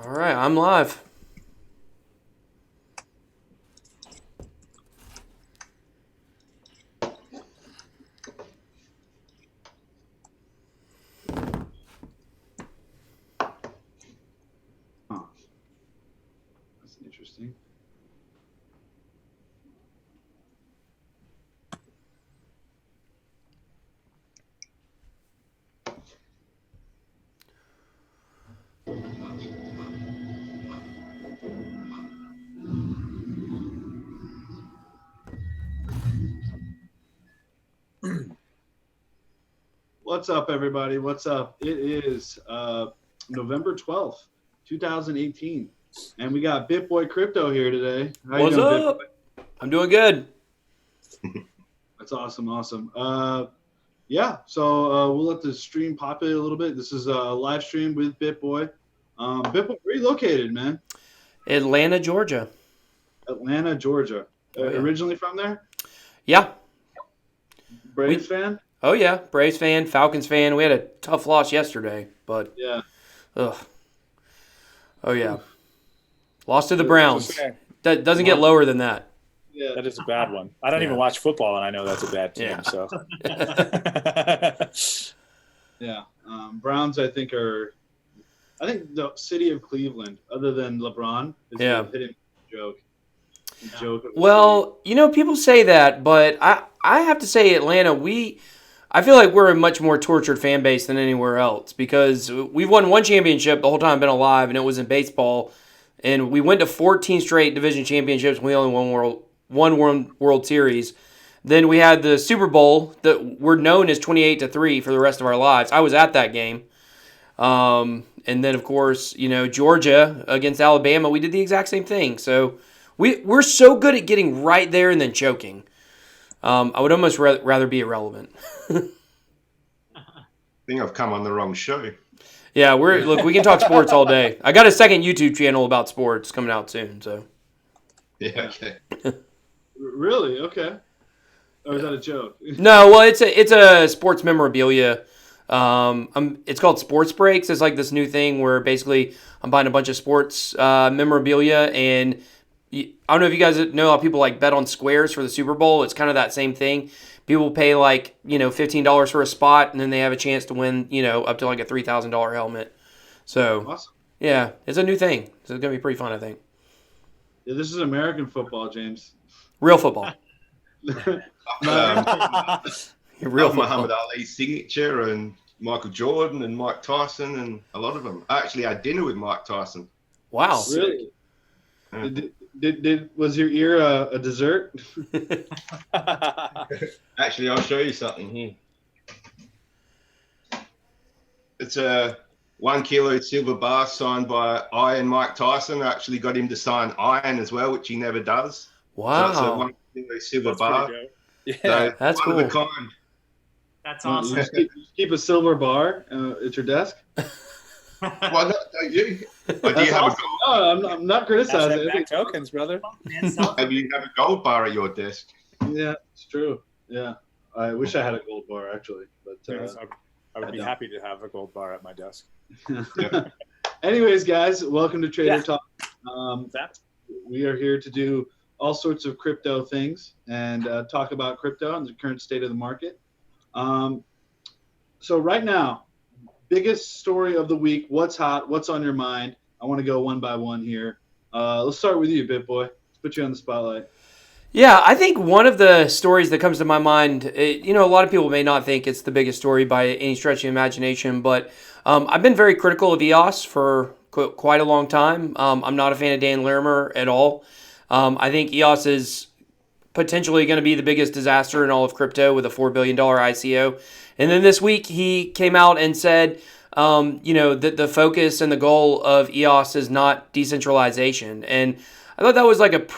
All right, I'm live. Huh. That's interesting. What's up, everybody? What's up? It is November 12th, 2018, and we got BitBoy Crypto here today. How What's you doing, up? BitBoy? I'm doing good. That's awesome, awesome. Yeah, so we'll let the stream populate a little bit. This is a live stream with BitBoy. BitBoy, where are you located, man? Atlanta, Georgia. Atlanta, Georgia. Oh, yeah. Originally from there? Yeah. Braves fan? Oh, yeah. Braves fan, Falcons fan. We had a tough loss yesterday, but Yeah. ugh. Oh, yeah. Lost to the Browns. Okay. That doesn't get lower than that. Yeah. That is a bad one. I don't Yeah. even watch football, and I know that's a bad team. Yeah. So, Yeah. Browns, I think the city of Cleveland, other than LeBron, is Yeah. a hidden joke. Joke of the Well, people say that, but I have to say Atlanta, I feel like we're a much more tortured fan base than anywhere else because we've won one championship the whole time I've been alive, and it was in baseball. And we went to 14 straight division championships. We only won one World Series. Then we had the Super Bowl that we're known as 28-3 for the rest of our lives. I was at that game. And then, of course, Georgia against Alabama, we did the exact same thing. So we're so good at getting right there and then choking. I would almost rather be irrelevant. I think I've come on the wrong show. Yeah, we can talk sports all day. I got a second YouTube channel about sports coming out soon. So Yeah, okay. Really? Okay. Or is that a joke? no, well, it's a sports memorabilia. It's called Sports Breaks. It's like this new thing where basically I'm buying a bunch of sports memorabilia, and I don't know if you guys know how people like bet on squares for the Super Bowl. It's kind of that same thing. People pay like $15 for a spot, and then they have a chance to win up to like a $3,000 helmet. So Awesome. yeah, it's a new thing. So it's gonna be pretty fun, I think. Yeah, this is American football, James. Real football. Real football. Muhammad Ali's signature and Michael Jordan and Mike Tyson and a lot of them. I actually had dinner with Mike Tyson. Wow. Really? Yeah. Was your ear a dessert? Actually, I'll show you something here. It's a 1 kilo silver bar signed by Iron Mike Tyson. I actually got him to sign iron as well, which he never does. So it's a Wow. 1 kilo silver That's bar. pretty good. Yeah. So That's one of a cool. kind. That's You awesome. just keep a silver bar at your desk? Why not? Don't you? Or do That's you have awesome. No, I'm not criticizing. Asset back tokens, brother. Man, self- maybe you have a gold bar at your desk? Yeah, it's true. Yeah. I wish I had a gold bar, actually. But Yes, I would I be don't. happy to have a gold bar at my desk. Yeah. Anyways, guys, welcome to Trader Yeah. Talk. That We are here to do all sorts of crypto things and talk about crypto and the current state of the market. So right now, biggest story of the week, what's hot, what's on your mind? I want to go one by one here. Let's start with you, BitBoy. Let's put you on the spotlight. Yeah, I think one of the stories that comes to my mind, a lot of people may not think it's the biggest story by any stretch of the imagination, but I've been very critical of EOS for quite a long time. I'm not a fan of Dan Larimer at all. I think EOS is potentially going to be the biggest disaster in all of crypto with a $4 billion ICO. And then this week he came out and said, that the focus and the goal of EOS is not decentralization. And I thought that was like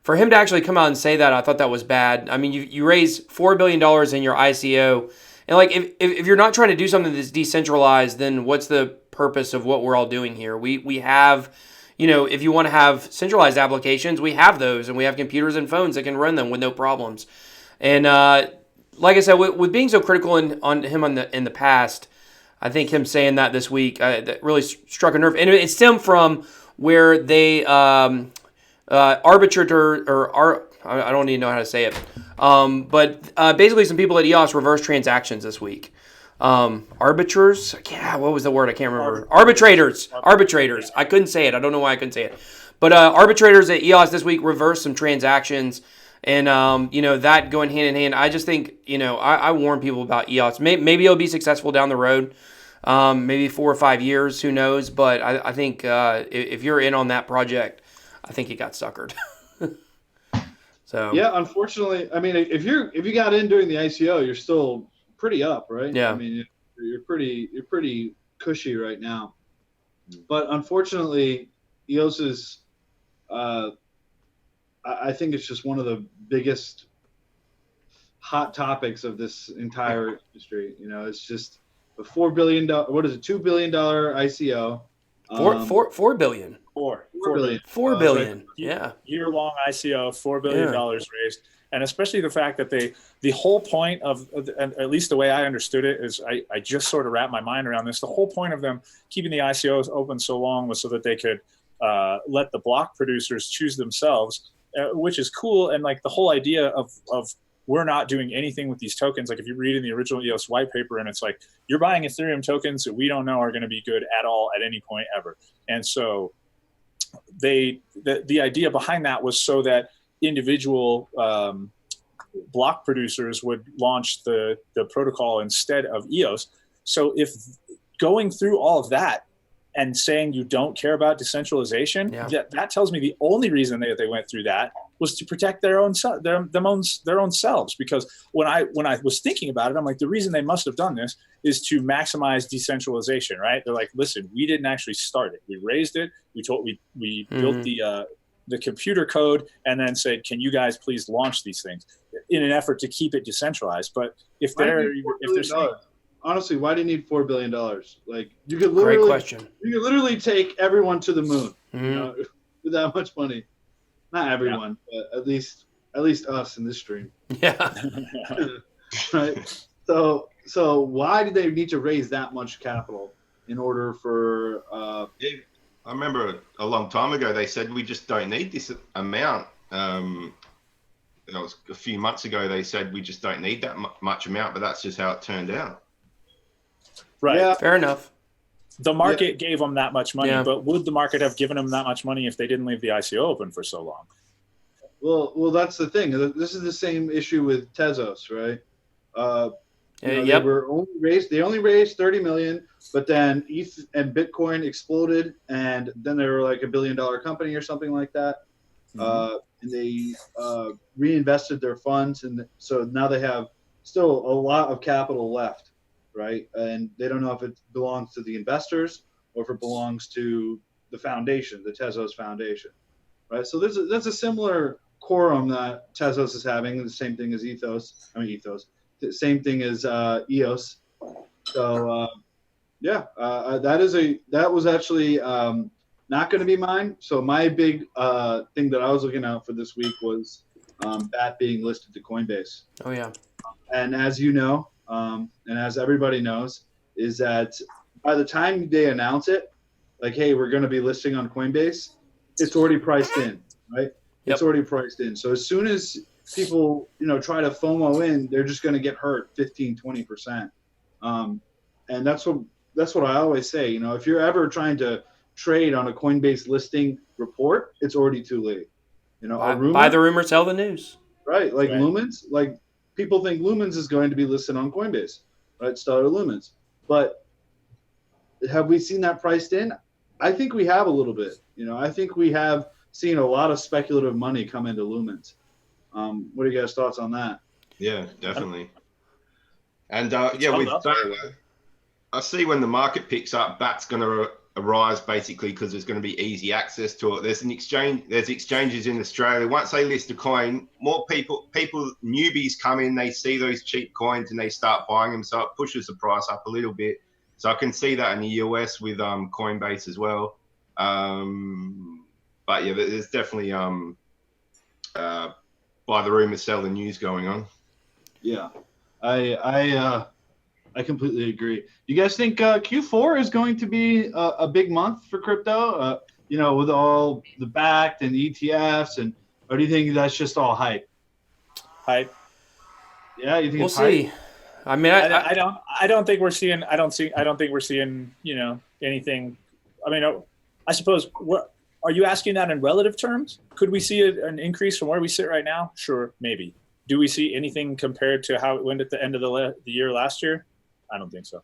for him to actually come out and say that, I thought that was bad. I mean, you raise $4 billion in your ICO. And like, if you're not trying to do something that's decentralized, then what's the purpose of what we're all doing here? We have, if you want to have centralized applications, we have those, and we have computers and phones that can run them with no problems. And like I said, with being so critical on him in the past, I think him saying that this week that really struck a nerve, and it stemmed from where they arbitrator or I don't even know how to say it, but basically some people at EOS reverse transactions this week. Arbiters, yeah, what was the word? I can't remember. Arbitrators. I couldn't say it. I don't know why I couldn't say it. But arbitrators at EOS this week reversed some transactions, and that going hand in hand. I just think I warn people about EOS. Maybe it'll be successful down the road, maybe 4 or 5 years, who knows? But I think if you're in on that project, I think you got suckered. So yeah, unfortunately, I mean, if you got in during the ICO, you're still pretty up, right? Yeah. I mean, you're pretty cushy right now. But unfortunately, EOS is, I think it's just one of the biggest hot topics of this entire industry. It's just a $4 billion, what is it, $2 billion ICO. $4 billion. $4 billion. $4 billion. Right. Yeah. Year-long ICO, $4 billion raised. And especially the fact that the whole point of, at least the way I understood it, is I just sort of wrapped my mind around this. The whole point of them keeping the ICOs open so long was so that they could let the block producers choose themselves, which is cool. And like the whole idea of we're not doing anything with these tokens. Like if you read in the original EOS white paper, and it's like, you're buying Ethereum tokens that we don't know are going to be good at all at any point ever. And so the idea behind that was so that individual block producers would launch the protocol instead of EOS. So if going through all of that and saying you don't care about decentralization, that tells me the only reason they went through that was to protect their own selves. Because when I was thinking about it, I'm like, the reason they must have done this is to maximize decentralization, right? They're like, listen, we didn't actually start it. We raised it. We built the computer code and then said, can you guys please launch these things in an effort to keep it decentralized? But if they're saying, honestly, why do you need $4 billion? Like you could literally, great question. You could literally take everyone to the moon, with that much money. Not everyone, but at least us in this stream. Yeah. Right. So why did they need to raise that much capital in order for? I remember a long time ago they said we just don't need this amount. That was a few months ago. They said we just don't need that much amount, but that's just how it turned out. Right. Yeah. Fair enough. The market gave them that much money, but would the market have given them that much money if they didn't leave the ICO open for so long? Well, that's the thing. This is the same issue with Tezos, right? They only raised 30 million, but then ETH and Bitcoin exploded, and then they were like $1 billion company or something like that. And they reinvested their funds, and so now they have still a lot of capital left, right? And they don't know if it belongs to the investors or if it belongs to the foundation, the Tezos Foundation, right? So there's a similar quorum that Tezos is having, the same thing as the same thing as EOS. So that was actually not going to be mine. So my big thing that I was looking out for this week was that being listed to Coinbase. Oh yeah. And as you know, and as everybody knows, is that by the time they announce it, like, hey, we're going to be listing on Coinbase, it's already priced in, right? Yep. It's already priced in. So as soon as people, try to FOMO in, they're just going to get hurt 15, 20%. And that's what I always say. If you're ever trying to trade on a Coinbase listing report, it's already too late. Buy the rumor, sell the news. Right. Like Lumens, like people think Lumens is going to be listed on Coinbase, right? Stellar Lumens. But have we seen that priced in? I think we have a little bit. I think we have seen a lot of speculative money come into Lumens. What are you guys' thoughts on that? Yeah, definitely. And I see when the market picks up, BAT's going to arise basically because there's going to be easy access to it. There's exchanges in Australia. Once they list a coin, more people, newbies come in, they see those cheap coins and they start buying them. So it pushes the price up a little bit. So I can see that in the US with Coinbase as well. But yeah, there's definitely buy the rumor, sell the news going on. Yeah, I I completely agree. You guys think Q4 is going to be a big month for crypto? With all the backed and ETFs, or do you think that's just all hype? Hype. Yeah, you think We'll it's hype? see. I mean, I don't think we're seeing. I don't think we're seeing. Anything. I mean, I suppose. What are you asking that in relative terms? Could we see an increase from where we sit right now? Sure, maybe. Do we see anything compared to how it went at the end of the year last year? I don't think so.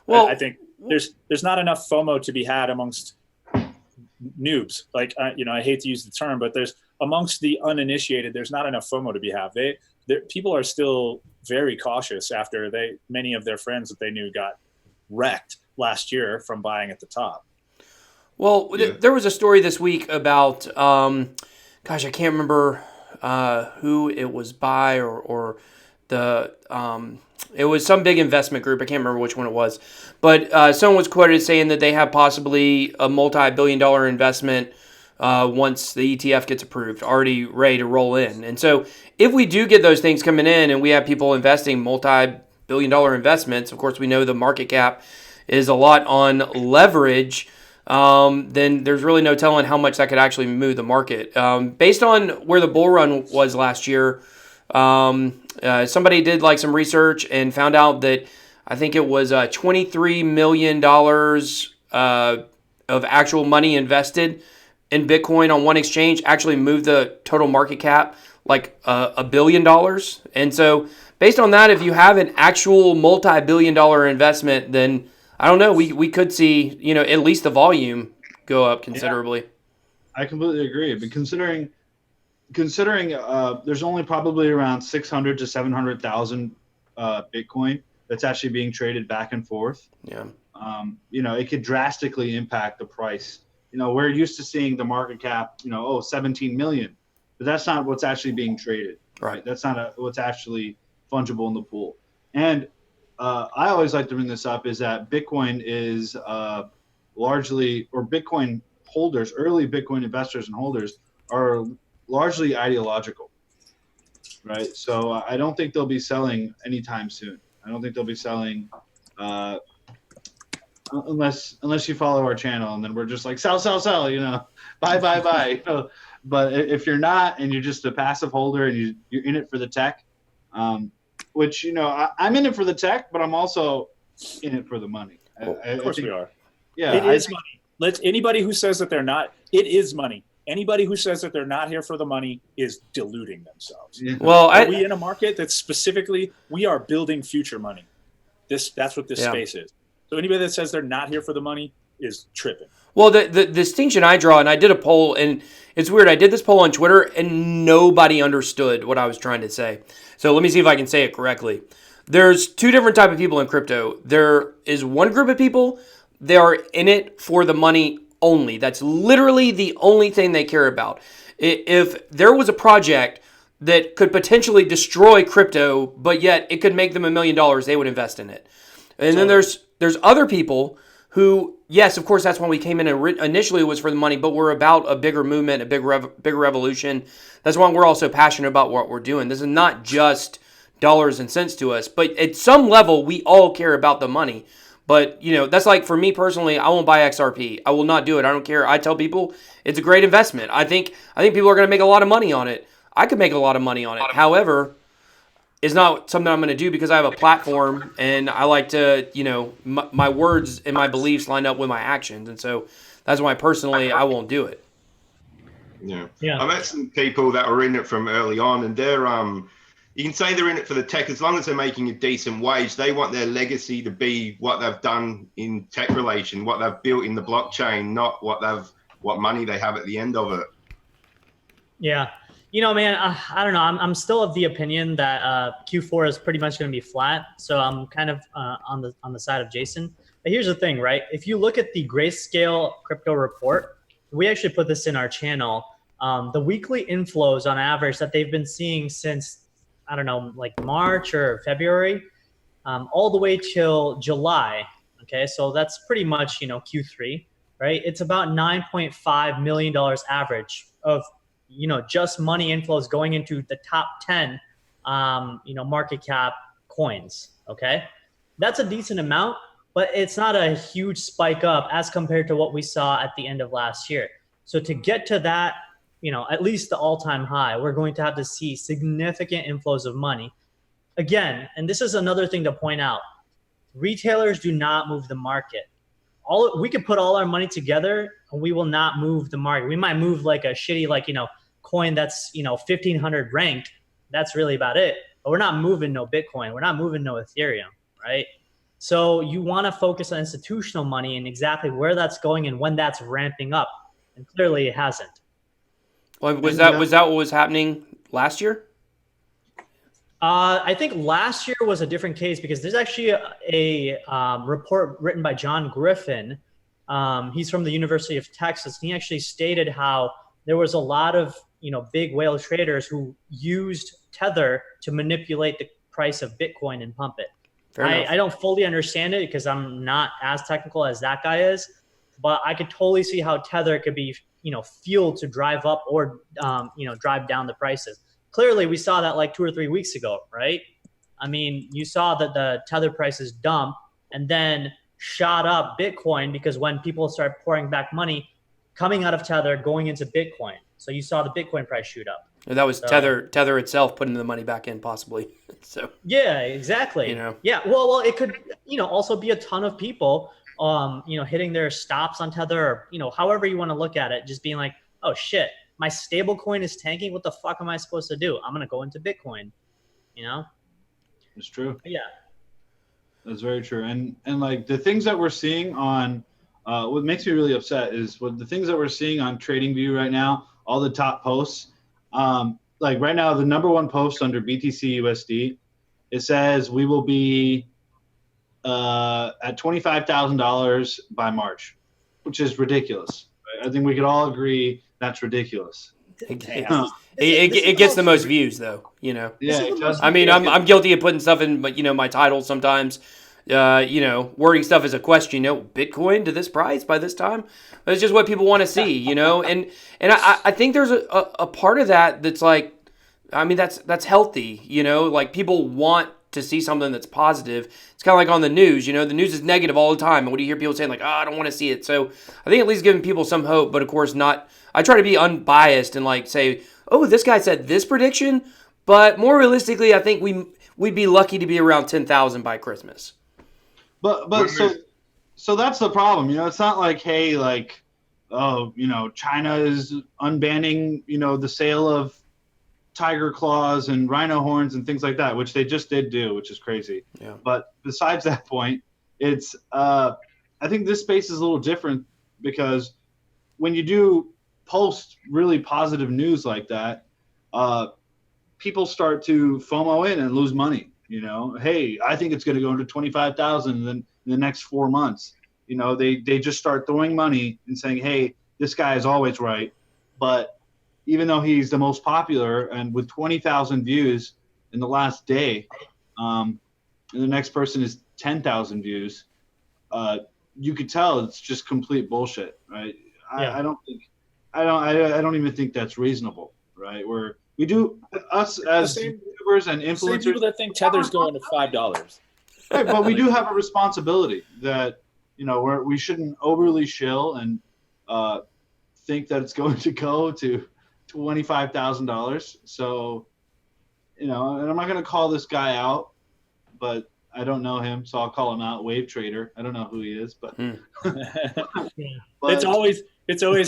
Well, I think there's not enough FOMO to be had amongst noobs. Like, I hate to use the term, but there's amongst the uninitiated, there's not enough FOMO to be had. People are still very cautious after many of their friends that they knew got wrecked last year from buying at the top. Well, there was a story this week about, I can't remember who it was by or the it was some big investment group. I can't remember which one it was, but someone was quoted saying that they have possibly a multi-billion-dollar investment once the ETF gets approved, already ready to roll in. And so if we do get those things coming in and we have people investing multi-billion-dollar investments, of course we know the market cap is a lot on leverage, then there's really no telling how much that could actually move the market. Based on where the bull run was last year, somebody did some research and found out that I think it was $23 million of actual money invested in Bitcoin on one exchange actually moved the total market cap $1 billion. And so based on that, if you have an actual multi-billion-dollar investment, then I don't know, we could see, at least the volume go up considerably. Yeah, I completely agree. But considering there's only probably around 600 to 700,000 Bitcoin that's actually being traded back and forth. Yeah. It could drastically impact the price. We're used to seeing the market cap, 17 million, but that's not what's actually being traded. Right. That's not what's actually fungible in the pool. And I always like to bring this up is that Bitcoin is largely, or Bitcoin holders, early Bitcoin investors and holders are largely ideological, right? So I don't think they'll be selling anytime soon. I don't think they'll be selling unless you follow our channel, and then we're just like sell, buy. But if you're not, and you're just a passive holder and you're in it for the tech, which I'm in it for the tech, but I'm also in it for the money. Of course we are. Yeah, it is money. Anybody who says that they're not, it is money. Anybody who says that they're not here for the money is deluding themselves. Yeah. Well, are we in a market that's specifically, we are building future money. That's what this space is. So anybody that says they're not here for the money is tripping. Well, the distinction I draw, and I did a poll, and it's weird. I did this poll on Twitter, and nobody understood what I was trying to say. So let me see if I can say it correctly. There's two different types of people in crypto. There is one group of people, they are in it for the money only. That's literally the only thing they care about. If there was a project that could potentially destroy crypto, but yet it could make them $1 million, they would invest in it. And then there's other people who, yes, of course, that's when we came in. Initially, it was for the money, but we're about a bigger movement, a bigger revolution. That's why we're also passionate about what we're doing. This is not just dollars and cents to us, but at some level, we all care about the money. But, that's like for me personally, I won't buy XRP. I will not do it. I don't care. I tell people it's a great investment. I think people are going to make a lot of money on it. I could make a lot of money on it. However, it's not something I'm going to do because I have a platform and I like to, my words and my beliefs line up with my actions. And so that's why personally I won't do it. Yeah. I met some people that were in it from early on, and they're, you can say they're in it for the tech as long as they're making a decent wage. They want their legacy to be what they've done in tech relation, what they've built in the blockchain, not what money they have at the end of it. Yeah. Man, I don't know. I'm still of the opinion that Q4 is pretty much going to be flat. So I'm kind of on the side of Jason. But here's the thing, right? If you look at the Grayscale crypto report, we actually put this in our channel. The weekly inflows on average that they've been seeing since, I don't know, like March or February, all the way till July. Okay, so that's pretty much, Q3, right? It's about $9.5 million average of just money inflows going into the top 10, market cap coins. Okay. That's a decent amount, but it's not a huge spike up as compared to what we saw at the end of last year. So to get to that, at least the all-time high, we're going to have to see significant inflows of money. Again, and this is another thing to point out, retailers do not move the market. We could put all our money together and we will not move the market. We might move like a shitty, coin that's, 1,500 ranked. That's really about it. But we're not moving no Bitcoin. We're not moving no Ethereum, right? So you want to focus on institutional money and exactly where that's going and when that's ramping up. And clearly it hasn't. Well, was that what was happening last year? I think last year was a different case because there's actually a report written by John Griffin. He's from the University of Texas. And he actually stated how there was a lot of big whale traders who used Tether to manipulate the price of Bitcoin and pump it. I don't fully understand it because I'm not as technical as that guy is, but I could totally see how Tether could be fueled to drive up or drive down the prices. Clearly, we saw that like 2 or 3 weeks ago, right? I mean, you saw that the Tether prices dump and then shot up Bitcoin because when people start pouring back money coming out of Tether, going into Bitcoin. So you saw the Bitcoin price shoot up. And that was Tether itself putting the money back in, possibly. So yeah, exactly. Yeah, well, it could also be a ton of people hitting their stops on Tether, or however you want to look at it, just being like, oh shit, my stable coin is tanking. What the fuck am I supposed to do? I'm gonna go into Bitcoin. It's true. Yeah, that's very true. And like the things that we're seeing on what makes me really upset is the things that we're seeing on TradingView right now, all the top posts. Like right now, the number one post under BTC USD, it says we will be at $25,000 by March, which is ridiculous. Right? I think we could all agree that's ridiculous. It gets the most views, though. Yeah, it does. I mean, I'm guilty of putting stuff in, but my titles sometimes. Wording stuff as a question. Bitcoin to this price by this time. It's just what people want to see. And I think there's a part of that that's like, I mean, that's healthy. Like people want to see something that's positive. It's kind of like on the news. The news is negative all the time. And what do you hear people saying? Like, I don't want to see it. So I think at least giving people some hope, but of course not. I try to be unbiased and like say, oh, this guy said this prediction, but more realistically, I think we'd be lucky to be around 10,000 by Christmas. But so that's the problem. It's not like, hey, like, oh, China is unbanning, the sale of tiger claws and rhino horns and things like that, which they just did do, which is crazy. Yeah. But besides that point, it's I think this space is a little different because when you do post really positive news like that, people start to FOMO in and lose money. Hey, I think it's going to go into 25,000 in the next 4 months. They just start throwing money and saying, hey, this guy is always right. But even though he's the most popular and with 20,000 views in the last day, and the next person is 10,000 views, you could tell it's just complete bullshit, right? Yeah. I don't even think that's reasonable, right? We do us as YouTubers and influencers. Same people that think Tether's going to $5. Right, but we do have a responsibility that we shouldn't overly shill and think that it's going to go to $25,000. So, and I'm not going to call this guy out, but I don't know him, so I'll call him out. Wave Trader. I don't know who he is, but, but it's always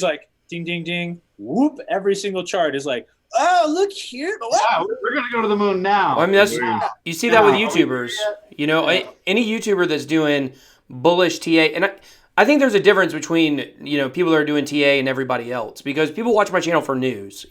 like ding, ding, ding, whoop. Every single chart is like, oh, look here. Wow, we're going to go to the moon now. Well, I mean, you see that with YouTubers. Any YouTuber that's doing bullish TA, and I think there's a difference between, people that are doing TA and everybody else, because people watch my channel for news,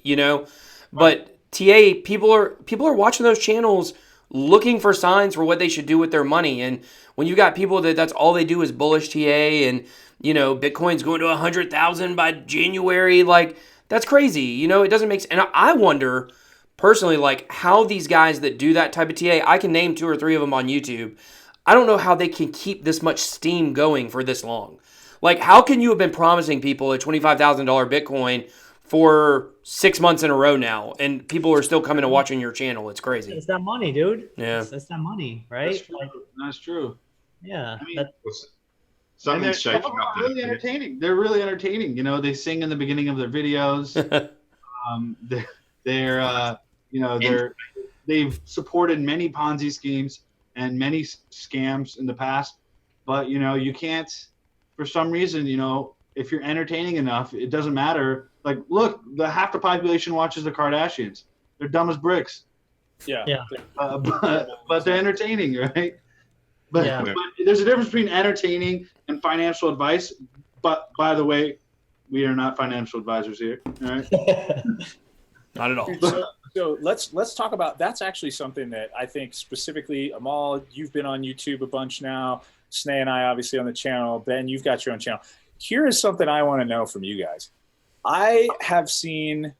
but TA, people are watching those channels looking for signs for what they should do with their money. And when you got people that's all they do is bullish TA and, Bitcoin's going to 100,000 by January, like, that's crazy. It doesn't make sense. And I wonder personally, like, how these guys that do that type of TA, I can name 2 or 3 of them on YouTube. I don't know how they can keep this much steam going for this long. Like, how can you have been promising people a $25,000 Bitcoin for 6 months in a row now, and people are still coming and watching your channel? It's crazy. It's that money, dude. Yeah. It's that money, right? That's true. Yeah. I mean, That, Something's shaking up really there. entertaining. They're really entertaining. You know, they sing in the beginning of their videos. They're you know, they've supported many Ponzi schemes and many scams in the past, but you know, you can't, for some reason, you know, if you're entertaining enough, it doesn't matter. Like, look, half the population watches the Kardashians. They're dumb as bricks. Yeah. Yeah. But they're entertaining, right? But, Yeah. but there's a difference between entertaining and financial advice. But by the way, we are not financial advisors here. All right. Not at all. So let's talk about, that's actually something that I think specifically, Amal, you've been on YouTube a bunch now. Sneh and I obviously on the channel. Ben, you've got your own channel. Here is something I want to know from you guys. I have seen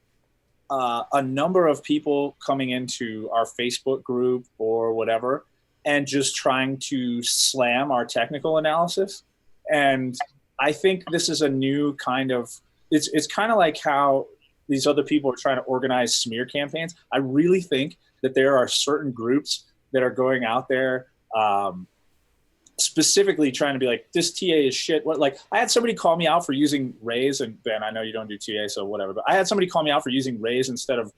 a number of people coming into our Facebook group or whatever and just trying to slam our technical analysis. And I think this is a new kind of, it's kind of like how these other people are trying to organize smear campaigns. I really think that there are certain groups that are going out there specifically trying to be like, this TA is shit. What, like, I had somebody call me out for using Raise, and Ben, I know you don't do TA, so whatever, but I had somebody call me out for using Raise instead of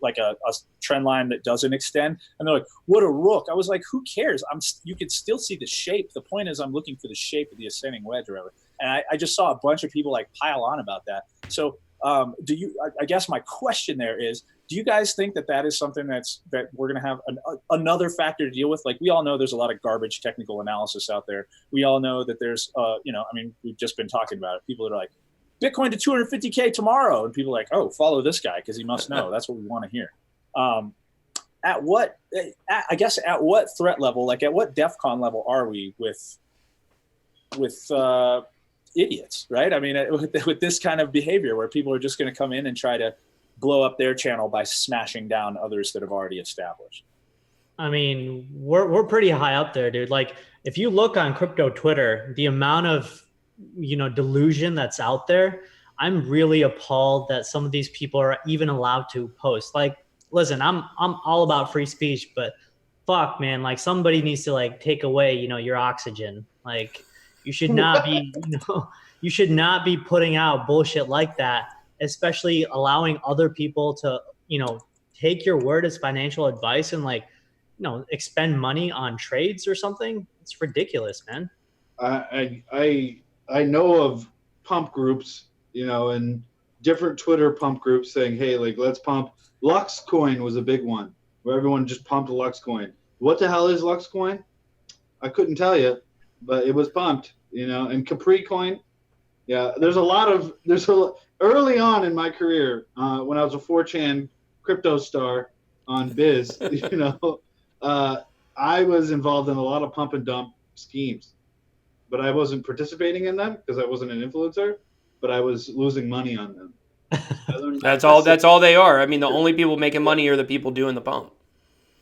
like a trend line that doesn't extend. And they're like, what a rook. I was like, who cares? You could still see the shape. The point is I'm looking for the shape of the ascending wedge or whatever. And I just saw a bunch of people like pile on about that. So I guess my question there is, do you guys think that that is something that we're going to have another factor to deal with? Like, we all know there's a lot of garbage technical analysis out there. We all know that there's, you know, I mean, we've just been talking about it. People that are like, Bitcoin to 250K tomorrow. And people are like, oh, follow this guy because he must know. That's what we want to hear. At what threat level, like at what DEFCON level are we with idiots, right? I mean, with this kind of behavior where people are just going to come in and try to blow up their channel by smashing down others that have already established. I mean, we're pretty high up there, dude. Like, if you look on crypto Twitter, the amount of, you know, delusion that's out there, I'm really appalled that some of these people are even allowed to post. Like, listen, I'm all about free speech, but fuck, man, like, somebody needs to like take away, you know, your oxygen. Like, you should not be, you know, you should not be putting out bullshit like that, especially allowing other people to, you know, take your word as financial advice and like, you know, expend money on trades or something. It's ridiculous, man. I know of pump groups, you know, and different Twitter pump groups saying, hey, like, let's pump. Lux coin was a big one where everyone just pumped Lux coin. What the hell is Lux coin? I couldn't tell you, but it was pumped, you know. And Capri coin, yeah, early on in my career, when I was a 4chan crypto star on Biz, you know, I was involved in a lot of pump and dump schemes, but I wasn't participating in them because I wasn't an influencer, but I was losing money on them. That's all they are. I mean, the only people making money are the people doing the pump.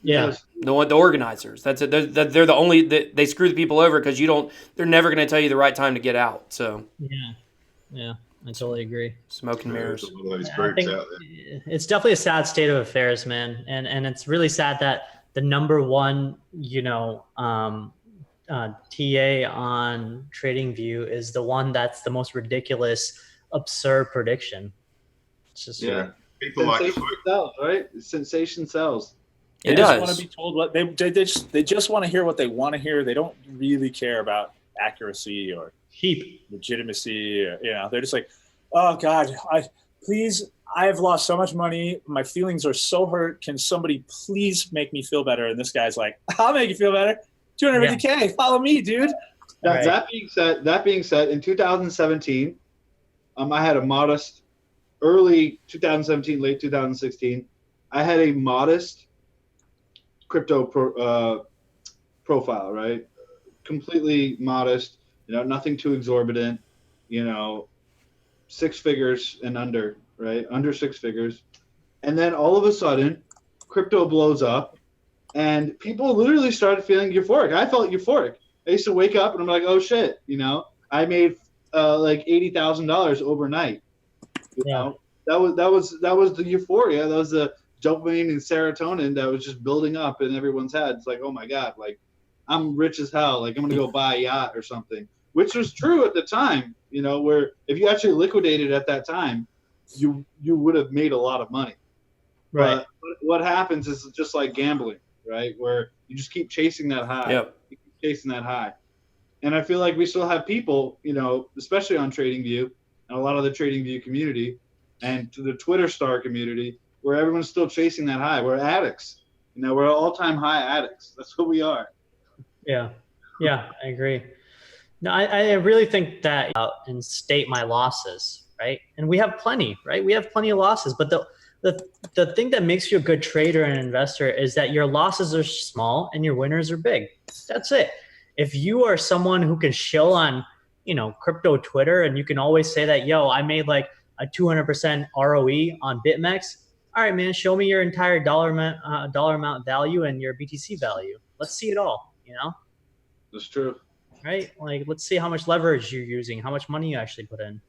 Yeah. The organizers. That's it. They're the only, they screw the people over because they're never going to tell you the right time to get out. So Yeah, I totally agree. Smoke and mirrors. There's a lot of those groups out there. It's definitely a sad state of affairs, man. And it's really sad that the number one, you know, TA on TradingView is the one that's the most ridiculous, absurd prediction. It's just People like sells, right? Sensation sells. It They does. just want to be told what they just want to hear what they want to hear. They don't really care about accuracy or cheap legitimacy. Or, you know, they're just like, oh God, I've lost so much money. My feelings are so hurt. Can somebody please make me feel better? And this guy's like, I'll make you feel better. 250K, follow me, dude. That being said, in 2017, I had a modest, early 2017, late 2016, I had a modest crypto profile, right? Completely modest, you know, nothing too exorbitant, you know, 6 figures and under, right? Under 6 figures. And then all of a sudden, crypto blows up and people literally started feeling euphoric. I felt euphoric. I used to wake up and I'm like, oh shit, you know, I made like $80,000 overnight. You know, that was the euphoria. That was the dopamine and serotonin that was just building up in everyone's head. It's like, oh my God, like I'm rich as hell. Like I'm gonna go buy a yacht or something, which was true at the time. You know, where if you actually liquidated at that time, you would have made a lot of money. Right. But what happens is just like gambling, right? Where you just keep chasing that high. Yep. You keep chasing that high. And I feel like we still have people, you know, especially on TradingView and a lot of the TradingView community and to the Twitter star community, where everyone's still chasing that high. We're addicts. You know, we're all-time high addicts. That's what we are. Yeah. Yeah, I agree. No, I really think that and state my losses, right? And we have plenty, right? We have plenty of losses. But the thing that makes you a good trader and investor is that your losses are small and your winners are big. That's it. If you are someone who can shill on, you know, crypto Twitter and you can always say that, yo, I made like a 200% ROE on BitMEX. All right, man, show me your entire dollar amount value and your BTC value. Let's see it all, you know? That's true. Right? Like, let's see how much leverage you're using, how much money you actually put in.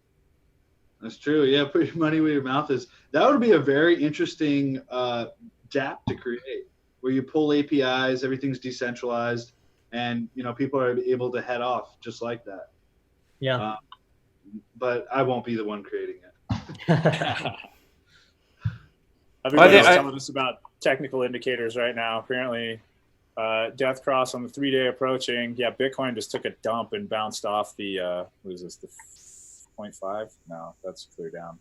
That's true. Yeah, put your money where your mouth is. That would be a very interesting DApp to create, where you pull APIs, everything's decentralized, and you know people are able to head off just like that. Yeah. But I won't be the one creating it. Everybody's telling us about technical indicators right now. Apparently, death cross on the 3-day approaching. Yeah, Bitcoin just took a dump and bounced off the what is this, the 0.5? No, that's clear down.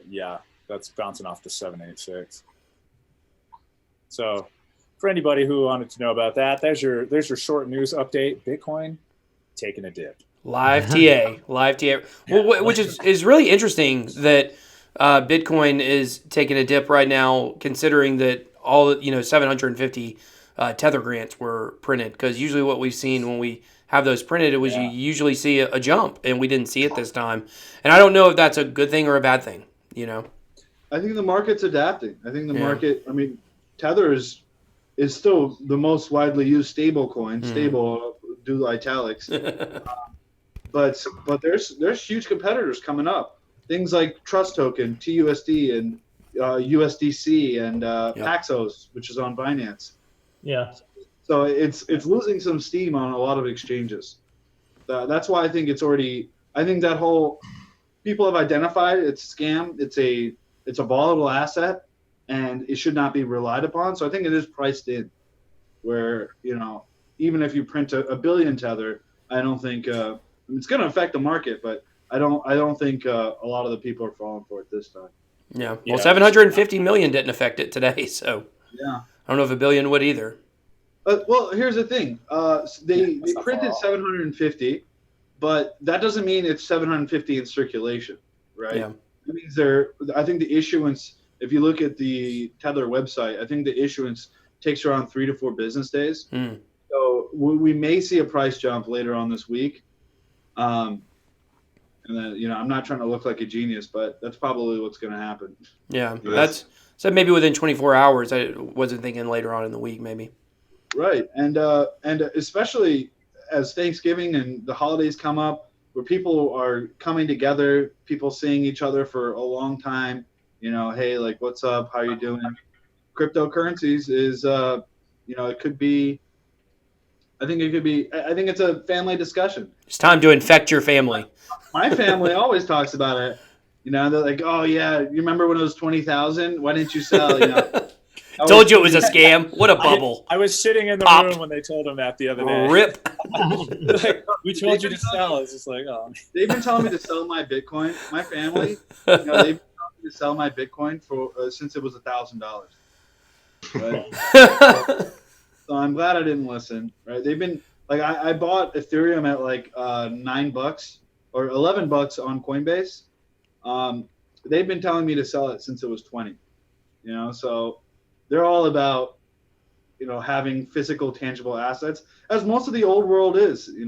Yeah, that's bouncing off the 786. So for anybody who wanted to know about that, there's your short news update. Bitcoin taking a dip. Live TA. Well, which is really interesting that Bitcoin is taking a dip right now, considering that all 750 Tether grants were printed. Because usually what we've seen when we have those printed, it was you usually see a jump, and we didn't see it this time. And I don't know if that's a good thing or a bad thing. You know, I think the market's adapting. I think the market. I mean, Tether is still the most widely used stable coin. Stable, do italics. But there's huge competitors coming up. Things like Trust Token, TUSD, and USDC, and Paxos, which is on Binance. Yeah. So it's losing some steam on a lot of exchanges. That's why I think it's already. I think that whole people have identified it's a scam. It's a volatile asset, and it should not be relied upon. So I think it is priced in. Where even if you print a billion Tether, I don't think it's going to affect the market, but I don't think a lot of the people are falling for it this time. Yeah. Well, 750 million didn't affect it today, so yeah. I don't know if a billion would either. Well, here's the thing. They printed 750, but that doesn't mean it's 750 in circulation, right? Yeah. It means I think the issuance, if you look at the Tether website, I think the issuance takes around 3 to 4 business days. So we may see a price jump later on this week. And then, I'm not trying to look like a genius, but that's probably what's going to happen. Yeah, that's so maybe within 24 hours. I wasn't thinking later on in the week, maybe. Right, and especially as Thanksgiving and the holidays come up, where people are coming together, people seeing each other for a long time. Hey, like, what's up? How you doing? Cryptocurrencies is, it could be. I think it's a family discussion. It's time to infect your family. My family always talks about it. They're like, "Oh yeah, you remember when it was 20,000? Why didn't you sell?" Told you it was a scam. What a bubble! I was sitting in the room when they told him that the other day. Rip. Like, we told you to sell. It's just like, oh. They've been telling me to sell my Bitcoin. My family, they've been telling me to sell my Bitcoin for since it was $1,000. Right? So I'm glad I didn't listen. Right? They've been like, I bought Ethereum at like $9 or $11 on Coinbase. They've been telling me to sell it since it was 20. So they're all about having physical, tangible assets, as most of the old world is. I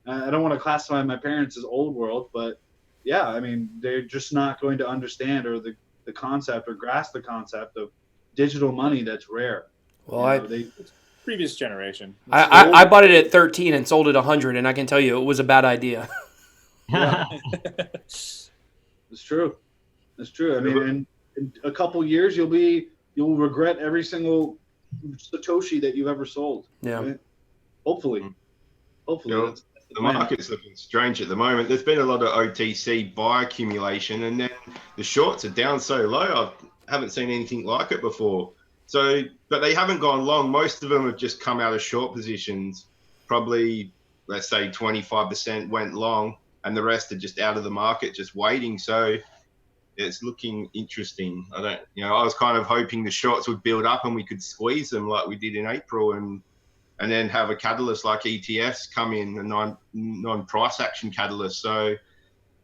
don't want to classify my parents as old world, but yeah, I mean, they're just not going to understand or the concept or grasp the concept of digital money that's rare. Well, previous generation. I bought it at 13 and sold it 100, and I can tell you it was a bad idea. Yeah. It's true. It's true. I mean, in a couple years, you'll regret every single Satoshi that you've ever sold. Yeah. Right? Hopefully. You know, That's the market's looking strange at the moment. There's been a lot of OTC buy accumulation, and then the shorts are down so low. I haven't seen anything like it before. So, but they haven't gone long. Most of them have just come out of short positions. Probably, let's say 25% went long, and the rest are just out of the market, just waiting. So it's looking interesting. I was kind of hoping the shorts would build up and we could squeeze them like we did in April, and then have a catalyst like ETFs come in, a non-price action catalyst. So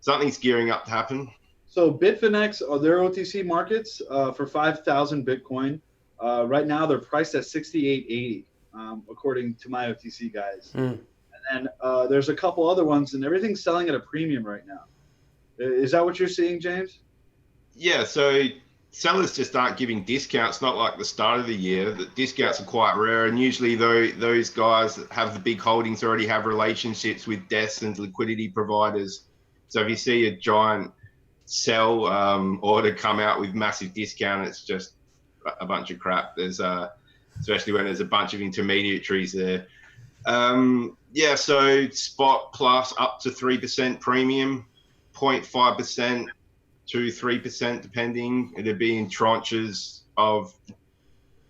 something's gearing up to happen. So Bitfinex, their OTC markets for 5,000 Bitcoin. Right now they're priced at 68.80, according to my OTC guys. And then there's a couple other ones, and everything's selling at a premium right now. Is that what you're seeing, James? Yeah. So sellers just aren't giving discounts, not like the start of the year. The discounts are quite rare, and usually those guys that have the big holdings already have relationships with desks and liquidity providers. So if you see a giant sell order come out with massive discount, it's just a bunch of crap. There's especially when there's a bunch of intermediaries there. So spot plus up to 3% premium, 0.5% to 3%, depending. It'd be in tranches of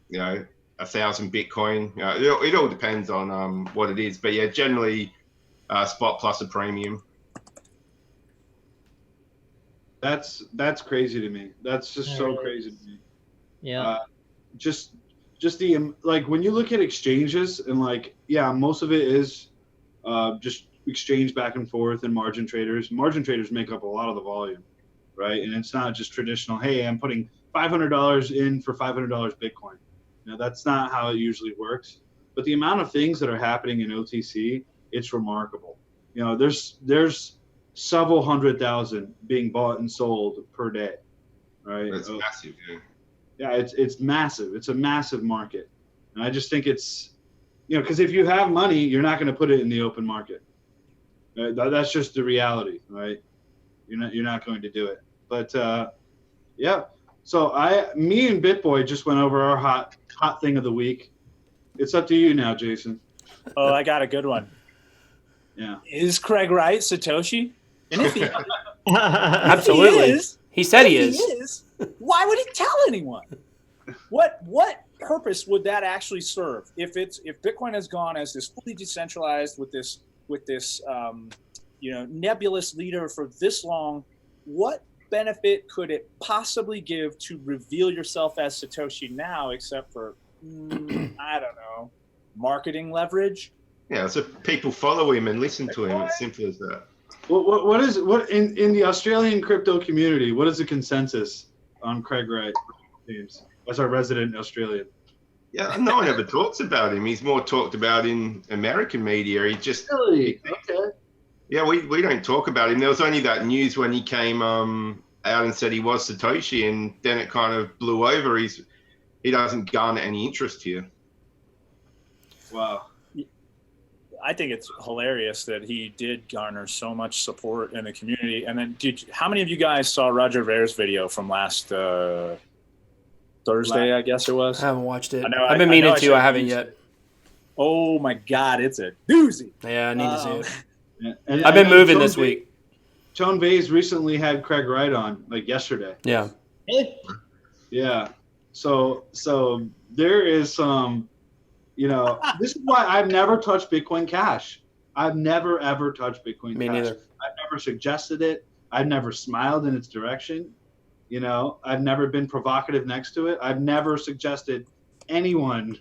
1,000 Bitcoin. It all depends on what it is, but yeah, generally spot plus a premium. That's crazy to me. That's just so crazy to me. Yeah. Just the like when you look at exchanges and most of it is just exchange back and forth and margin traders. Margin traders make up a lot of the volume, right? And it's not just traditional. Hey, I'm putting $500 in for $500 Bitcoin. That's not how it usually works. But the amount of things that are happening in OTC, it's remarkable. There's several 100,000 being bought and sold per day, right? That's massive, yeah. Yeah, it's massive. It's a massive market, and I just think it's, because if you have money, you're not going to put it in the open market. That's just the reality, right? You're not going to do it. But yeah. So me and BitBoy just went over our hot thing of the week. It's up to you now, Jason. Oh, I got a good one. Yeah. Is Craig Wright Satoshi? And if he, Absolutely. He said he is. Why would he tell anyone? What purpose would that actually serve? If Bitcoin has gone as this fully decentralized with this nebulous leader for this long, what benefit could it possibly give to reveal yourself as Satoshi now, except for I don't know, marketing leverage? Yeah, so people follow him and listen to him. It's simple as that. What in the Australian crypto community? What is the consensus on Craig Wright, James, as our resident Australian? Yeah, no one ever talks about him. He's more talked about in American media. He just really okay. Yeah, we don't talk about him. There was only that news when he came out and said he was Satoshi, and then it kind of blew over. He doesn't garner any interest here. Wow. I think it's hilarious that he did garner so much support in the community. And then, how many of you guys saw Roger Ver's video from last Thursday, I guess it was? I haven't watched it. I've been meaning to. I haven't yet. Oh, my God. It's a doozy. Yeah, I need to see it. And I've been moving this week. Tone Vase recently had Craig Wright on, yesterday. Yeah. Yeah. So there is some... this is why I've never touched Bitcoin Cash. I've never, ever touched Bitcoin Cash. Me neither. I've never suggested it. I've never smiled in its direction. I've never been provocative next to it. I've never suggested anyone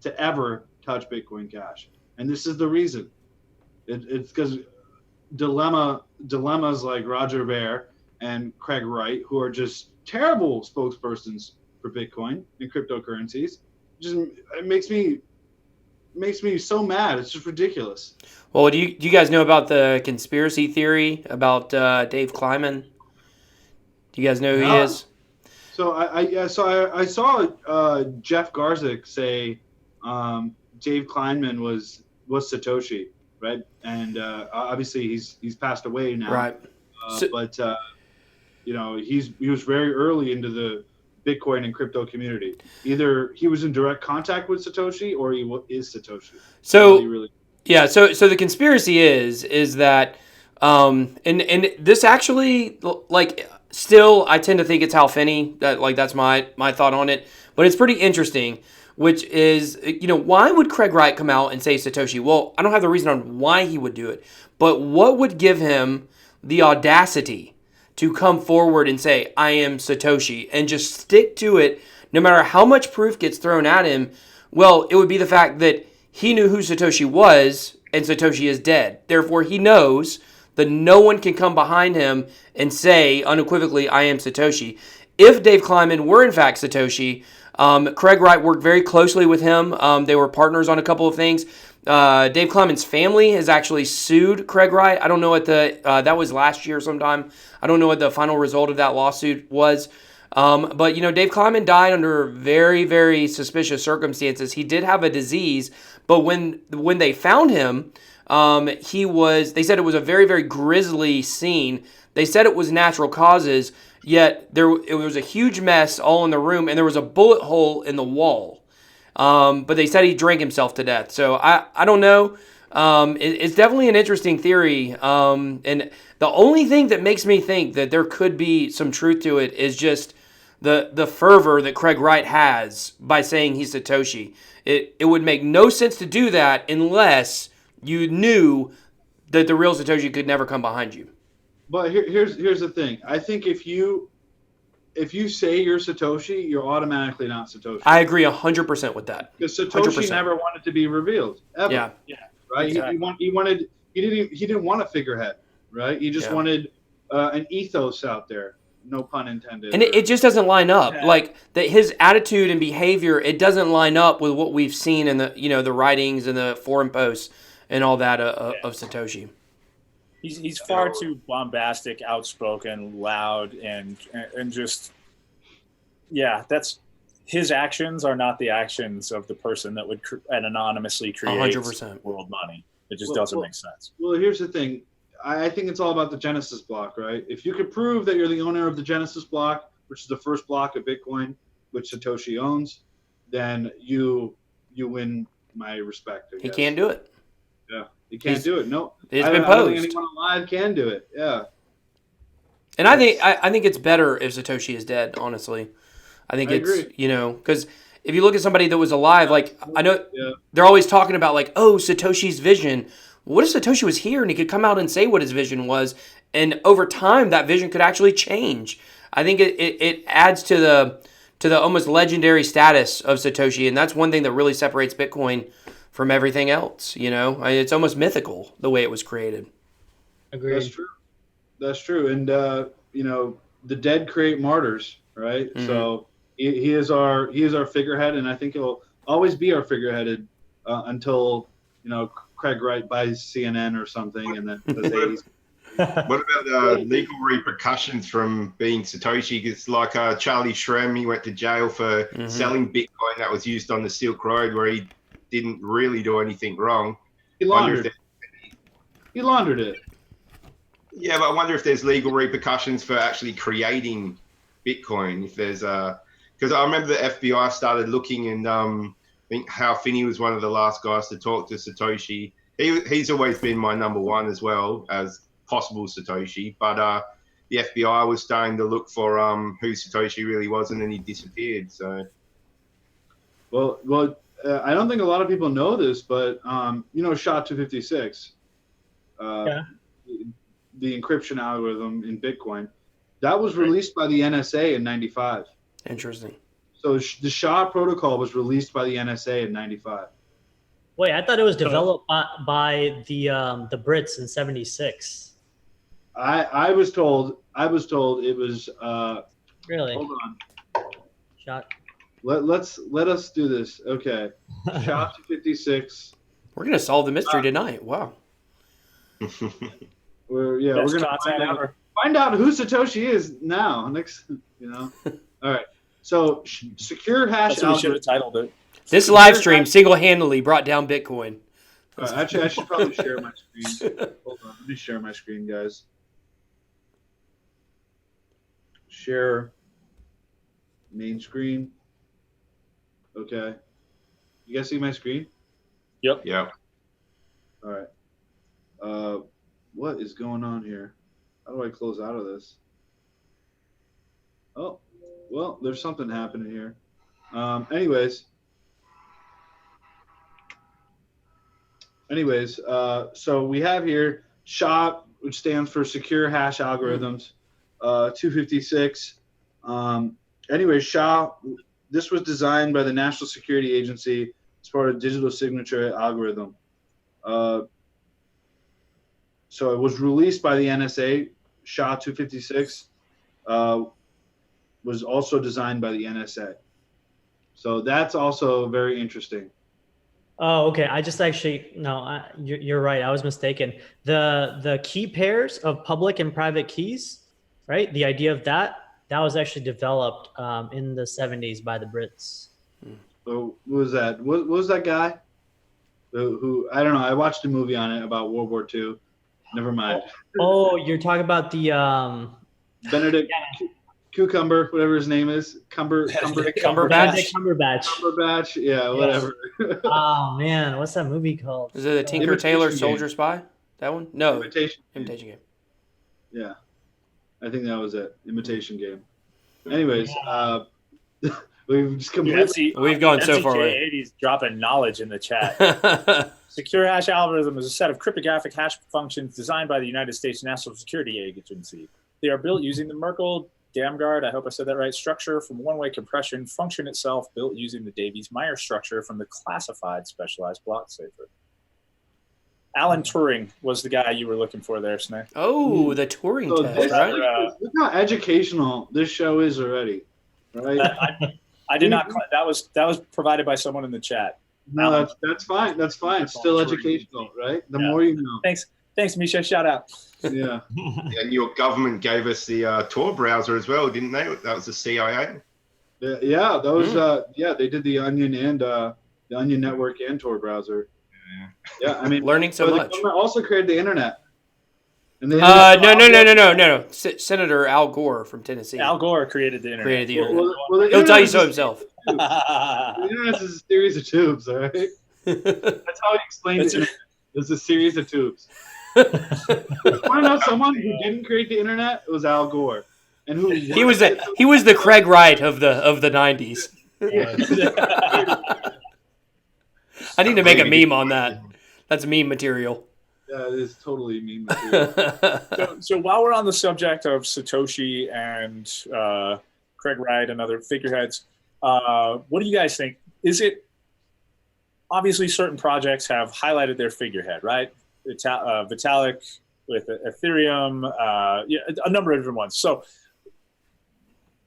to ever touch Bitcoin Cash. And this is the reason. It's because dilemmas like Roger Ver and Craig Wright, who are just terrible spokespersons for Bitcoin and cryptocurrencies, it makes me so mad. It's just ridiculous. Well, do you guys know about the conspiracy theory about Dave Kleiman? Do you guys know who he is? So I saw Jeff Garzik say Dave Kleiman was Satoshi, right? And obviously he's passed away now. Right. But he was very early into Bitcoin and crypto community. Either he was in direct contact with Satoshi, or he is Satoshi. So yeah, so the conspiracy is that and this actually, like, still I tend to think it's Hal Finney. That's my thought on it, but it's pretty interesting. Which is, why would Craig Wright come out and say Satoshi? Well, I don't have the reason on why he would do it, but what would give him the audacity to come forward and say, I am Satoshi, and just stick to it no matter how much proof gets thrown at him? Well, it would be the fact that he knew who Satoshi was, and Satoshi is dead. Therefore, he knows that no one can come behind him and say unequivocally, I am Satoshi. If Dave Kleiman were in fact Satoshi, Craig Wright worked very closely with him. They were partners on a couple of things. Dave Kleiman's family has actually sued Craig Wright. I don't know what that was last year sometime. I don't know what the final result of that lawsuit was. But Dave Kleiman died under very, very suspicious circumstances. He did have a disease, but when they found him, they said it was a very, very grisly scene. They said it was natural causes, yet it was a huge mess all in the room, and there was a bullet hole in the wall. But they said he drank himself to death. So I don't know. It's definitely an interesting theory. And the only thing that makes me think that there could be some truth to it is just the fervor that Craig Wright has by saying he's Satoshi. It would make no sense to do that unless you knew that the real Satoshi could never come behind you. But here's the thing. I think if you say you're Satoshi, you're automatically not Satoshi. I agree 100% with that. Because Satoshi 100%. never wanted to be revealed ever. Yeah. Right. Exactly. He didn't want a figurehead. Right. He just wanted an ethos out there. No pun intended. And it just doesn't line up. Yeah. Like his attitude and behavior, it doesn't line up with what we've seen in the writings and the forum posts and all that of Satoshi. He's far too bombastic, outspoken, loud, and just that's his actions are not the actions of the person that would anonymously create 100% world money. It just doesn't make sense. Well, here's the thing. I think it's all about the Genesis block, right? If you could prove that you're the owner of the Genesis block, which is the first block of Bitcoin, which Satoshi owns, then you win my respect. He can't do it. Yeah, he can't do it. No, it's been posed. I don't think anyone alive can do it. Yeah. And I think it's better if Satoshi is dead. Honestly, I agree. Because if you look at somebody that was alive, like I know they're always talking about like, oh, Satoshi's vision. What if Satoshi was here and he could come out and say what his vision was, and over time that vision could actually change? I think it adds to the almost legendary status of Satoshi, and that's one thing that really separates Bitcoin from everything else. It's almost mythical the way it was created. Agreed. That's true. And the dead create martyrs, right? Mm-hmm. So he is our figurehead, and I think he'll always be our figurehead until Craig Wright buys CNN or something, and then says, What about legal repercussions from being Satoshi? It's like Charlie Shrem. He went to jail for selling Bitcoin that was used on the Silk Road, where he didn't really do anything wrong. He laundered it. Yeah, but I wonder if there's legal repercussions for actually creating Bitcoin. If there's because I remember the FBI started looking, and I think Hal Finney was one of the last guys to talk to Satoshi. He's always been my number one as well as possible Satoshi, but the FBI was starting to look for who Satoshi really was, and then he disappeared. So, well, I don't think a lot of people know this, but SHA-256, the encryption algorithm in Bitcoin, that was released by the NSA in '95. Interesting. So the SHA protocol was released by the NSA in '95. Wait, I thought it was developed by the Brits in '76. I was told it was. Really? Hold on. SHA. Let us do this. Okay. SHA-256. We're gonna solve the mystery tonight. Wow. We're gonna find out who Satoshi is now. Next, All right. So secure hash. That's what we should have titled it. This live stream single-handedly brought down Bitcoin. Actually, I should probably share my screen. Hold on, let me share my screen, guys. Share. main screen. Okay. You guys see my screen? Yep. Yeah. All right. What is going on here? How do I close out of this? Oh, well, there's something happening here. Anyways, so we have here SHA, which stands for Secure Hash Algorithms, 256. Anyways, SHA, this was designed by the National Security Agency as part of digital signature algorithm. So it was released by the NSA. SHA 256 was also designed by the NSA. So that's also very interesting. Oh, okay. I just actually you're right. I was mistaken. The key pairs of public and private keys, right? The idea of that was actually developed in the 70s by the Brits. So who was that? What was that guy? Who I don't know. I watched a movie on it about World War II. Never mind. Oh, you're talking about the Benedict Cucumber, whatever his name is. Cumberbatch. Cumberbatch. Yeah, whatever. Oh man, what's that movie called? Is it the Tinker Tailor Imitation Soldier Game. Spy? That one? No. Imitation Game. Yeah, I think that was it. Imitation Game. Anyways, we've just completely. We've gone so far away. FCK80's dropping knowledge in the chat. Secure hash algorithm is a set of cryptographic hash functions designed by the United States National Security Agency. They are built using the Merkle-Damgard, I hope I said that right, structure from one-way compression, function itself built using the Davies-Meyer structure from the classified specialized block cipher. Alan Turing was the guy you were looking for there, Snake. Oh, the Turing So test, right? look how educational this show is already, right? I did not. That was provided by someone in the chat. No, that's fine. That's fine. It's still educational, right? The more you know. Thanks, Misha. Shout out. Yeah. And your government gave us the Tor browser as well, didn't they? That was the CIA. Yeah, those. They did the Onion and the Onion network and Tor browser. Yeah, I mean, learning so much. The government also created the internet. And No. Senator Al Gore from Tennessee. Al Gore created the internet. He'll tell you so himself. The internet is a series of tubes, all right? That's how he explained it. It's a series of tubes. You want to know someone who didn't create the internet? It was Al Gore, and who he was the Craig Wright of the 90s. I need to make a meme on that. That's meme material. Yeah, it is totally meme material. So while we're on the subject of Satoshi and Craig Wright and other figureheads, what do you guys think? Is it obviously certain projects have highlighted their figurehead, right? Vitalik with Ethereum, a number of different ones. So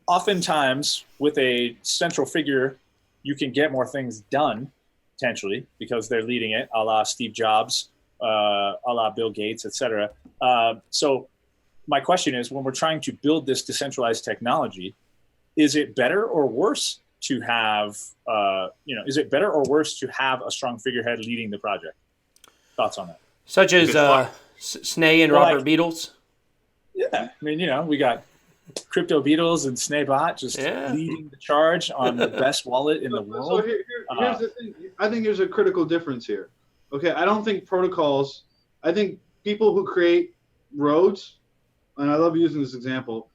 oftentimes with a central figure, you can get more things done potentially because they're leading it, a la Steve Jobs, a la Bill Gates, etc. So my question is, when we're trying to build this decentralized technology, is it better or worse to have, is it better or worse to have a strong figurehead leading the project? Thoughts on that? Such as Snay and Robert Beatles? Yeah, I mean, we got Crypto Beatles and Snaybot just leading the charge on the best wallet in the world. So here's the thing. I think there's a critical difference here. Okay, I don't think protocols. I think people who create roads, and I love using this example,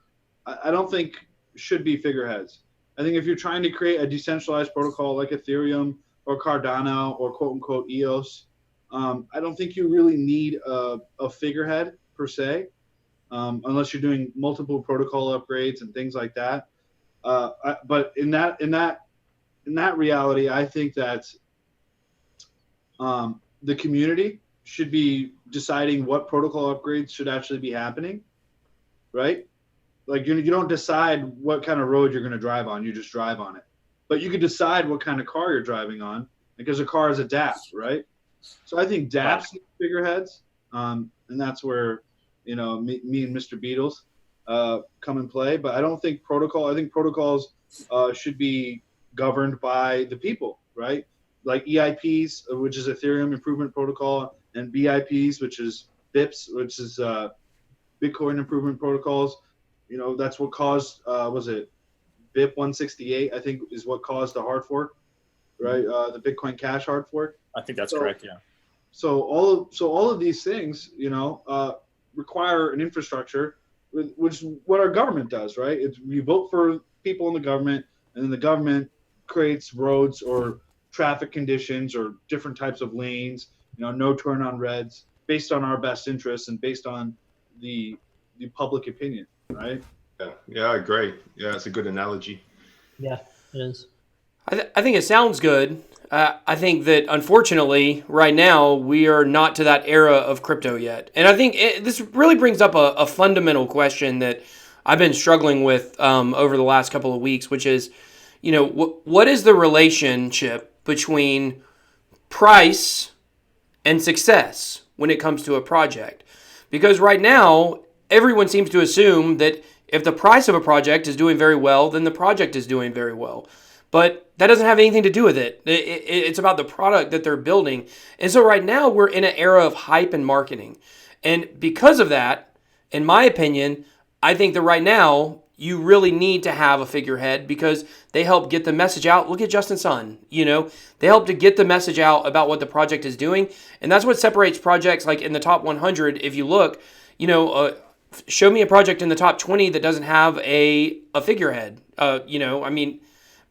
I don't think should be figureheads. I think if you're trying to create a decentralized protocol like Ethereum or Cardano or quote unquote EOS, I don't think you really need a figurehead per se, unless you're doing multiple protocol upgrades and things like that. But in that reality, I think that the community should be deciding what protocol upgrades should actually be happening, right? Like you don't decide what kind of road you're going to drive on; you just drive on it. But you could decide what kind of car you're driving on because a car is a DApp, right? So I think DApps need figureheads, and that's where me and Mr. Beatles come in play. But I don't think protocol. I think protocols should be governed by the people, right? Like EIPs, which is Ethereum Improvement Protocol, and BIPs, which is BIPs, which is Bitcoin Improvement Protocols. That's what caused BIP 168, I think, is what caused the hard fork, right? The Bitcoin Cash hard fork. I think that's correct. Yeah. So all of these things, require an infrastructure, which is what our government does, right? We vote for people in the government, and then the government creates roads or traffic conditions or different types of lanes, no turn on reds, based on our best interests and based on the public opinion, right? Yeah, I agree. Yeah, it's a good analogy. Yeah, it is. I think it sounds good. I think that unfortunately, right now, we are not to that era of crypto yet. And I think this really brings up a fundamental question that I've been struggling with over the last couple of weeks, which is, what is the relationship between price and success when it comes to a project? Because right now, everyone seems to assume that if the price of a project is doing very well, then the project is doing very well. But that doesn't have anything to do with it. It's about the product that they're building. And so right now we're in an era of hype and marketing. And because of that, in my opinion, I think that right now you really need to have a figurehead because they help get the message out. Look at Justin Sun, they help to get the message out about what the project is doing. And that's what separates projects like in the top 100. If you look, show me a project in the top 20 that doesn't have a figurehead.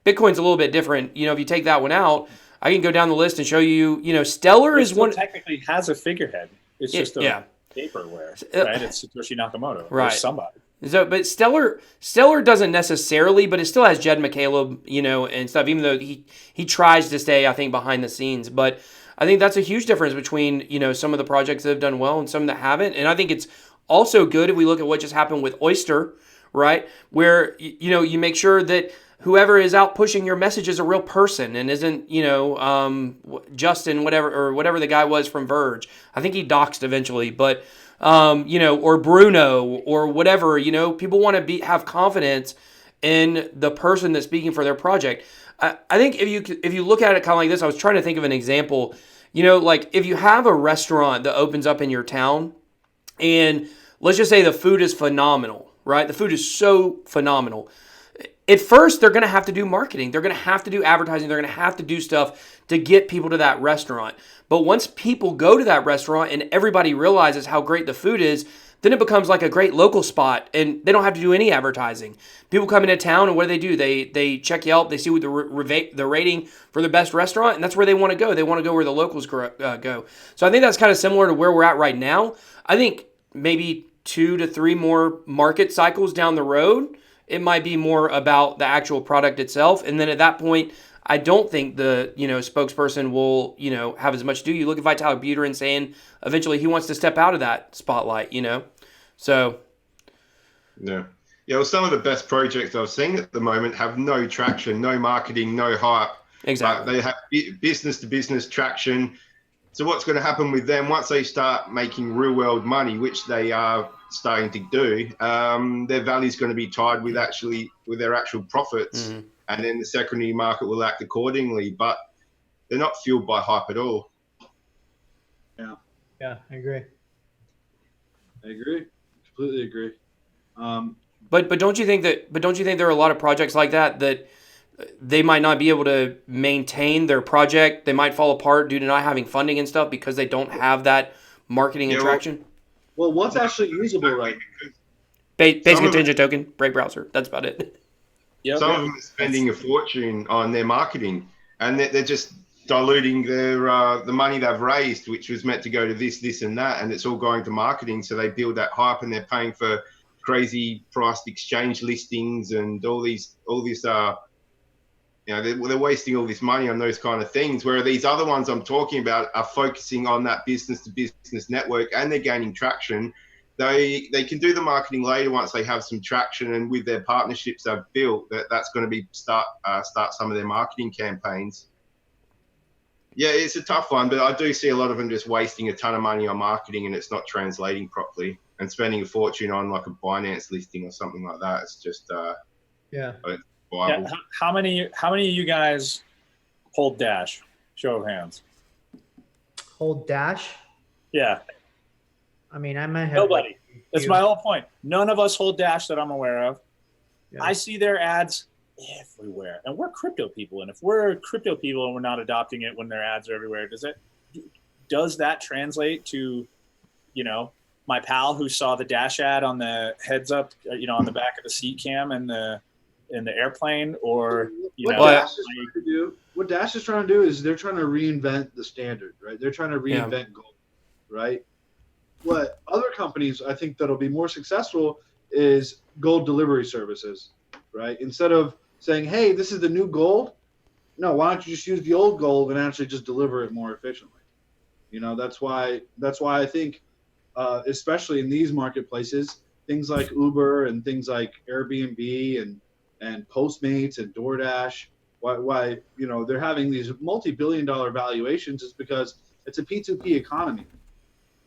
Bitcoin's a little bit different. If you take that one out, I can go down the list and show you, Stellar is one. Technically has a figurehead. It's just paperware, right? It's Satoshi Nakamoto, right? Or somebody. So, but Stellar doesn't necessarily, but it still has Jed McCaleb, and stuff. Even though he tries to stay, I think, behind the scenes. But I think that's a huge difference between some of the projects that have done well and some that haven't. And I think it's also good if we look at what just happened with Oyster, right? Where you make sure that whoever is out pushing your message is a real person and isn't, Justin, whatever the guy was from Verge. I think he doxed eventually, but, or Bruno or whatever, people want to have confidence in the person that's speaking for their project. I think if you look at it kind of like this, I was trying to think of an example, like if you have a restaurant that opens up in your town and let's just say the food is phenomenal, right? The food is so phenomenal. At first, they're going to have to do marketing. They're going to have to do advertising. They're going to have to do stuff to get people to that restaurant. But once people go to that restaurant and everybody realizes how great the food is, then it becomes like a great local spot and they don't have to do any advertising. People come into town and what do? They check Yelp. They see what the rating for the best restaurant, and that's where they want to go. They want to go where the locals go. So I think that's kind of similar to where we're at right now. I think maybe 2 to 3 more market cycles down the road, it might be more about the actual product itself. And then at that point, I don't think the spokesperson will have as much to do. You look at Vitalik Buterin saying eventually he wants to step out of that spotlight. So yeah. Well, some of the best projects I've seen at the moment have no traction, no marketing, no hype. Exactly. They have business to business traction. So what's going to happen with them once they start making real world money, which they are starting to do, their value is going to be tied with their actual profits, and then the secondary market will act accordingly. But they're not fueled by hype at all. Yeah, I agree. Completely agree. But don't you think there are a lot of projects like that they might not be able to maintain their project? They might fall apart due to not having funding and stuff because they don't have that marketing and traction. Well, what's actually usable right now? Base contingent token, break browser. That's about it. Some of them are spending a fortune on their marketing, and they're just diluting the money they've raised, which was meant to go to this, and that, and it's all going to marketing. So they build that hype, and they're paying for crazy priced exchange listings and all this. They're wasting all this money on those kind of things, where these other ones I'm talking about are focusing on that business to business network, and they're gaining traction. They can do the marketing later once they have some traction, and with their partnerships they've built, that's going to be start some of their marketing campaigns. Yeah, it's a tough one, but I do see a lot of them just wasting a ton of money on marketing, and it's not translating properly, and spending a fortune on like a Binance listing or something like that. It's just How many of you guys hold Dash? Show of hands. Hold Dash? Yeah. I mean, I might have. Nobody. That's my whole point. None of us hold Dash that I'm aware of. Yeah. I see their ads everywhere, and we're crypto people. And if we're crypto people and we're not adopting it when their ads are everywhere, does that translate to, my pal who saw the Dash ad on the heads up, on the back of the seat cam in the airplane, or what Dash is trying to do is they're trying to reinvent the standard, right? They're trying to reinvent gold, right? What other companies I think that'll be more successful is gold delivery services, right? Instead of saying, hey, this is the new gold, no, why don't you just use the old gold and actually just deliver it more efficiently? That's why I think, especially in these marketplaces, things like Uber and things like Airbnb and Postmates and DoorDash, why they're having these multi-billion-dollar valuations is because it's a P2P economy,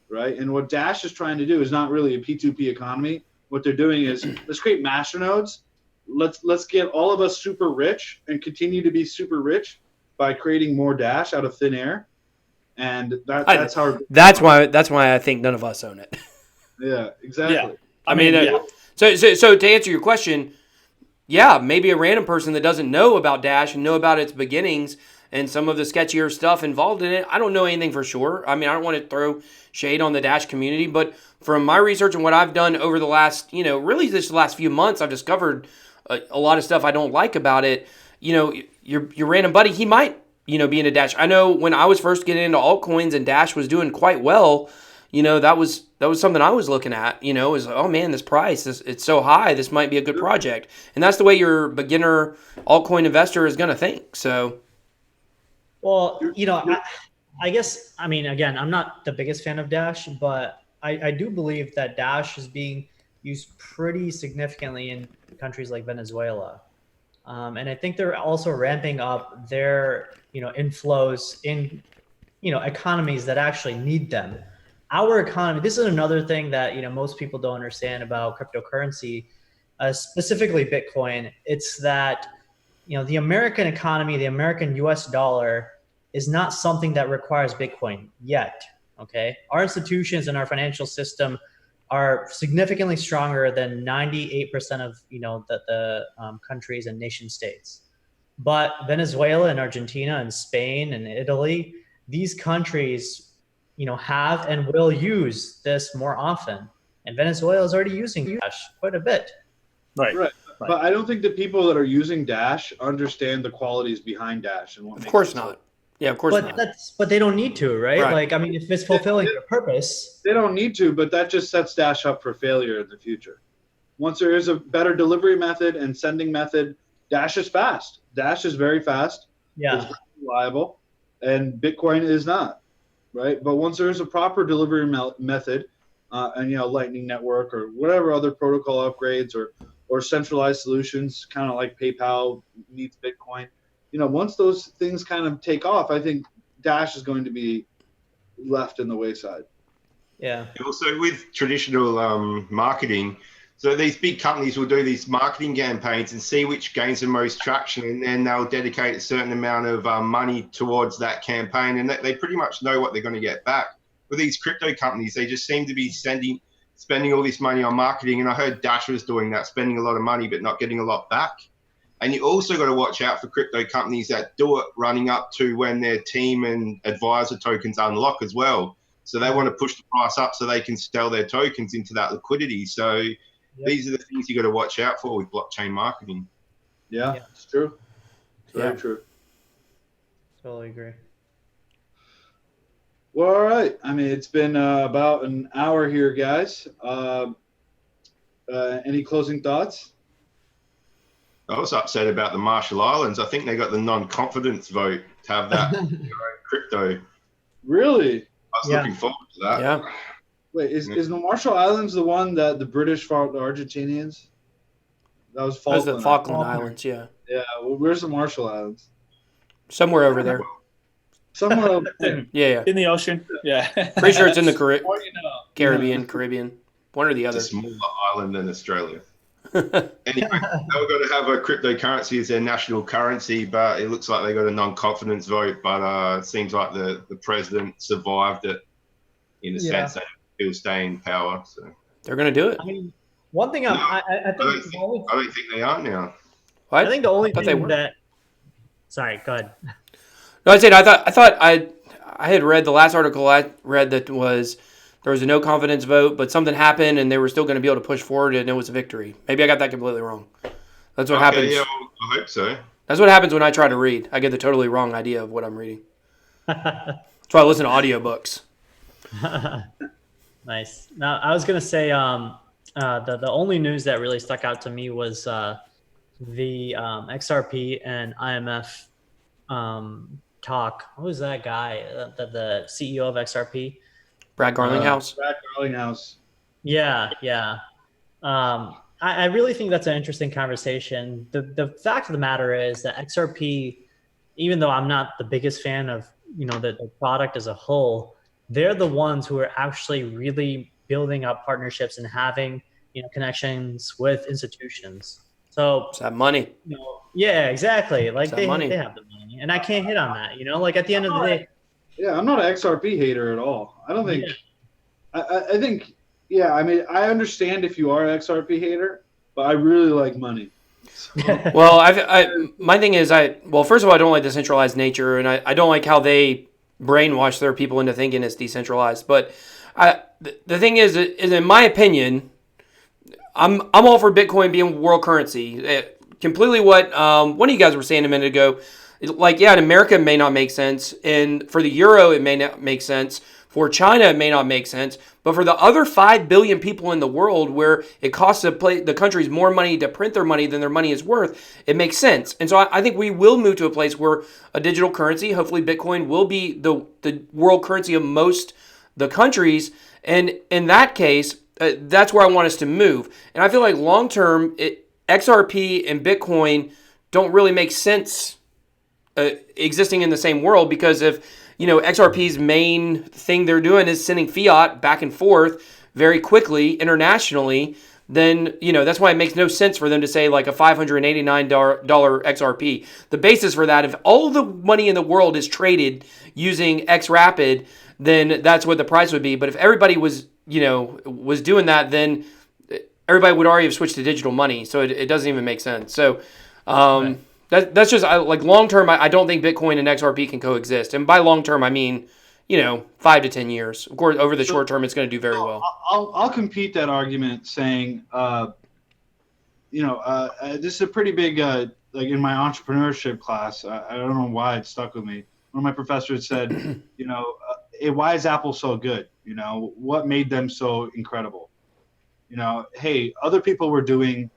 right? And what Dash is trying to do is not really a P2P economy. What they're doing is let's create masternodes. Let's get all of us super rich and continue to be super rich by creating more Dash out of thin air. And that's why I think none of us own it. Yeah, exactly. Yeah. I mean, so to answer your question, yeah, maybe a random person that doesn't know about Dash and know about its beginnings and some of the sketchier stuff involved in it, I don't know anything for sure. I mean, I don't want to throw shade on the Dash community, but from my research and what I've done over the last, really this last few months, I've discovered a lot of stuff I don't like about it. Your random buddy, he might, be into Dash. I know when I was first getting into altcoins and Dash was doing quite well, that was something I was looking at, is, oh man, this price, it's so high, this might be a good project. And that's the way your beginner altcoin investor is going to think. So, well, I guess, again, I'm not the biggest fan of Dash, but I do believe that Dash is being used pretty significantly in countries like Venezuela. And I think they're also ramping up their, inflows in, economies that actually need them. Our economy, this is another thing that, most people don't understand about cryptocurrency, specifically Bitcoin. It's that, the American economy, the American US dollar is not something that requires Bitcoin yet. Okay. Our institutions and our financial system are significantly stronger than 98% of, the countries and nation states. But Venezuela and Argentina and Spain and Italy, these countries, have and will use this more often. And Venezuela is already using Dash quite a bit. Right. But I don't think the people that are using Dash understand the qualities behind Dash and what. Of course not. Yeah, of course not. But they don't need to, right? Like, if it's fulfilling their purpose. They don't need to, but that just sets Dash up for failure in the future. Once there is a better delivery method and sending method, Dash is fast. Dash is very fast. Yeah. It's very reliable. And Bitcoin is not, right? But once there is a proper delivery method, and, Lightning Network or whatever other protocol upgrades or centralized solutions, kind of like PayPal needs Bitcoin, once those things kind of take off, I think Dash is going to be left in the wayside. Yeah. Also, with traditional marketing, so these big companies will do these marketing campaigns and see which gains the most traction, and then they'll dedicate a certain amount of money towards that campaign, and they pretty much know what they're going to get back. With these crypto companies, they just seem to be spending all this money on marketing, and I heard Dash was doing that, spending a lot of money but not getting a lot back. And you also got to watch out for crypto companies that do it running up to when their team and advisor tokens unlock as well. So they want to push the price up so they can sell their tokens into that liquidity. So these are the things you got to watch out for with blockchain marketing. Yeah, it's true. It's very true. Totally agree. Well, all right. It's been about an hour here, guys. Any closing thoughts? I was upset about the Marshall Islands. I think they got the non-confidence vote to have that crypto. Really? I was looking forward to that. Yeah. Wait, is the Marshall Islands the one that the British fought the Argentinians? That was Falkland. That was the Falkland Islands, yeah. Yeah. Well, where's the Marshall Islands? Somewhere over there. Somewhere over there. Yeah. In the ocean. Yeah. Pretty sure it's in the Caribbean. One or the other. It's a smaller island than Australia. Anyway, they were going to have a cryptocurrency as their national currency, but it looks like they got a non-confidence vote. But it seems like the president survived it in the sense that he'll stay in power. So they're going to do it. One thing I don't think they are now. What? I think the only thought they thing were. that. Sorry, go ahead. No, I had read the last article I read that was there was a no confidence vote, but something happened and they were still going to be able to push forward and it was a victory. Maybe I got that completely wrong. That's what happens. Yeah, well, I hope so. That's what happens when I try to read. I get the totally wrong idea of what I'm reading. That's why I listen to audiobooks. Nice. Now, I was gonna say the only news that really stuck out to me was the XRP and IMF talk. What was that guy? The CEO of XRP? Brad Garlinghouse. Brad Garlinghouse. Yeah, yeah. I really think that's an interesting conversation. The fact of the matter is that XRP, even though I'm not the biggest fan of the product as a whole, they're the ones who are actually really building up partnerships and having connections with institutions. So It's that money. yeah, exactly. Like they money. have the money, and I can't hit on that. Like at the end of the day, Yeah, I'm not an XRP hater at all. I don't think. Yeah. I think. Yeah, I mean, I understand if you are an XRP hater, but I really like money. Well, my thing is, first of all, I don't like the centralized nature, and I don't like how they brainwash their people into thinking it's decentralized. But the thing is in my opinion, I'm all for Bitcoin being world currency. Completely what one of you guys were saying a minute ago. Like, yeah, in America it may not make sense, and for the euro it may not make sense. For China, it may not make sense, but for the other 5 billion people in the world where it costs the countries more money to print their money than their money is worth, it makes sense. And so I think we will move to a place where a digital currency, hopefully Bitcoin, will be the world currency of most the countries. And in that case, that's where I want us to move. And I feel like long term, XRP and Bitcoin don't really make sense existing in the same world, because if XRP's main thing they're doing is sending fiat back and forth very quickly internationally, then that's why it makes no sense for them to say like a $589 XRP. The basis for that, if all the money in the world is traded using XRapid, then that's what the price would be. But if everybody was doing that, then everybody would already have switched to digital money. So it doesn't even make sense. So right. That's just like long term. I don't think Bitcoin and XRP can coexist, and by long term I mean 5 to 10 years. Of course, over the short term, it's going to do very well. I'll compete that argument, saying, this is a pretty big like in my entrepreneurship class. I don't know why it stuck with me. One of my professors said, hey, why is Apple so good? What made them so incredible? Hey, other people were doing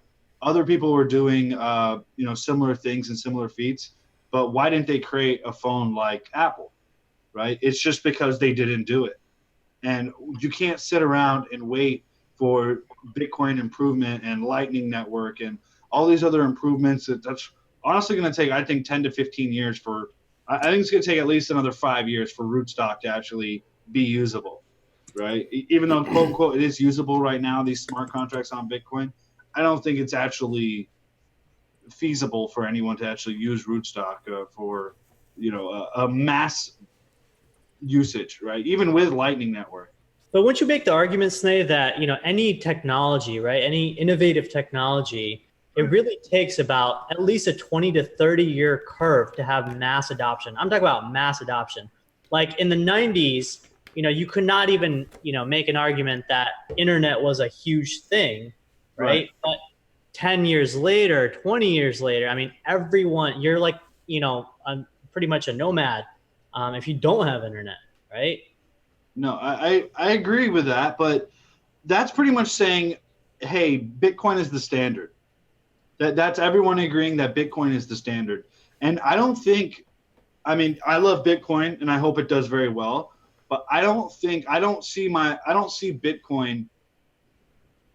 similar things and similar feats, but why didn't they create a phone like Apple, right? It's just because they didn't do it. And you can't sit around and wait for Bitcoin improvement and Lightning Network and all these other improvements. That's honestly going to take, I think, 10 to 15 years I think it's going to take at least another 5 years for Rootstock to actually be usable, right? Even though, quote, unquote, it is usable right now, these smart contracts on Bitcoin, I don't think it's actually feasible for anyone to actually use Rootstock for, a mass usage, right? Even with Lightning Network. But wouldn't you make the argument, Sneh, that any technology, right, any innovative technology, it really takes about at least a 20 to 30-year curve to have mass adoption. I'm talking about mass adoption. Like in the 90s, you could not even, make an argument that internet was a huge thing. Right. But 10 years later, 20 years later, I mean, everyone, you're like, pretty much a nomad if you don't have internet, right? No, I agree with that, but that's pretty much saying, hey, Bitcoin is the standard. That's everyone agreeing that Bitcoin is the standard. And I don't love Bitcoin and I hope it does very well, but I don't see Bitcoin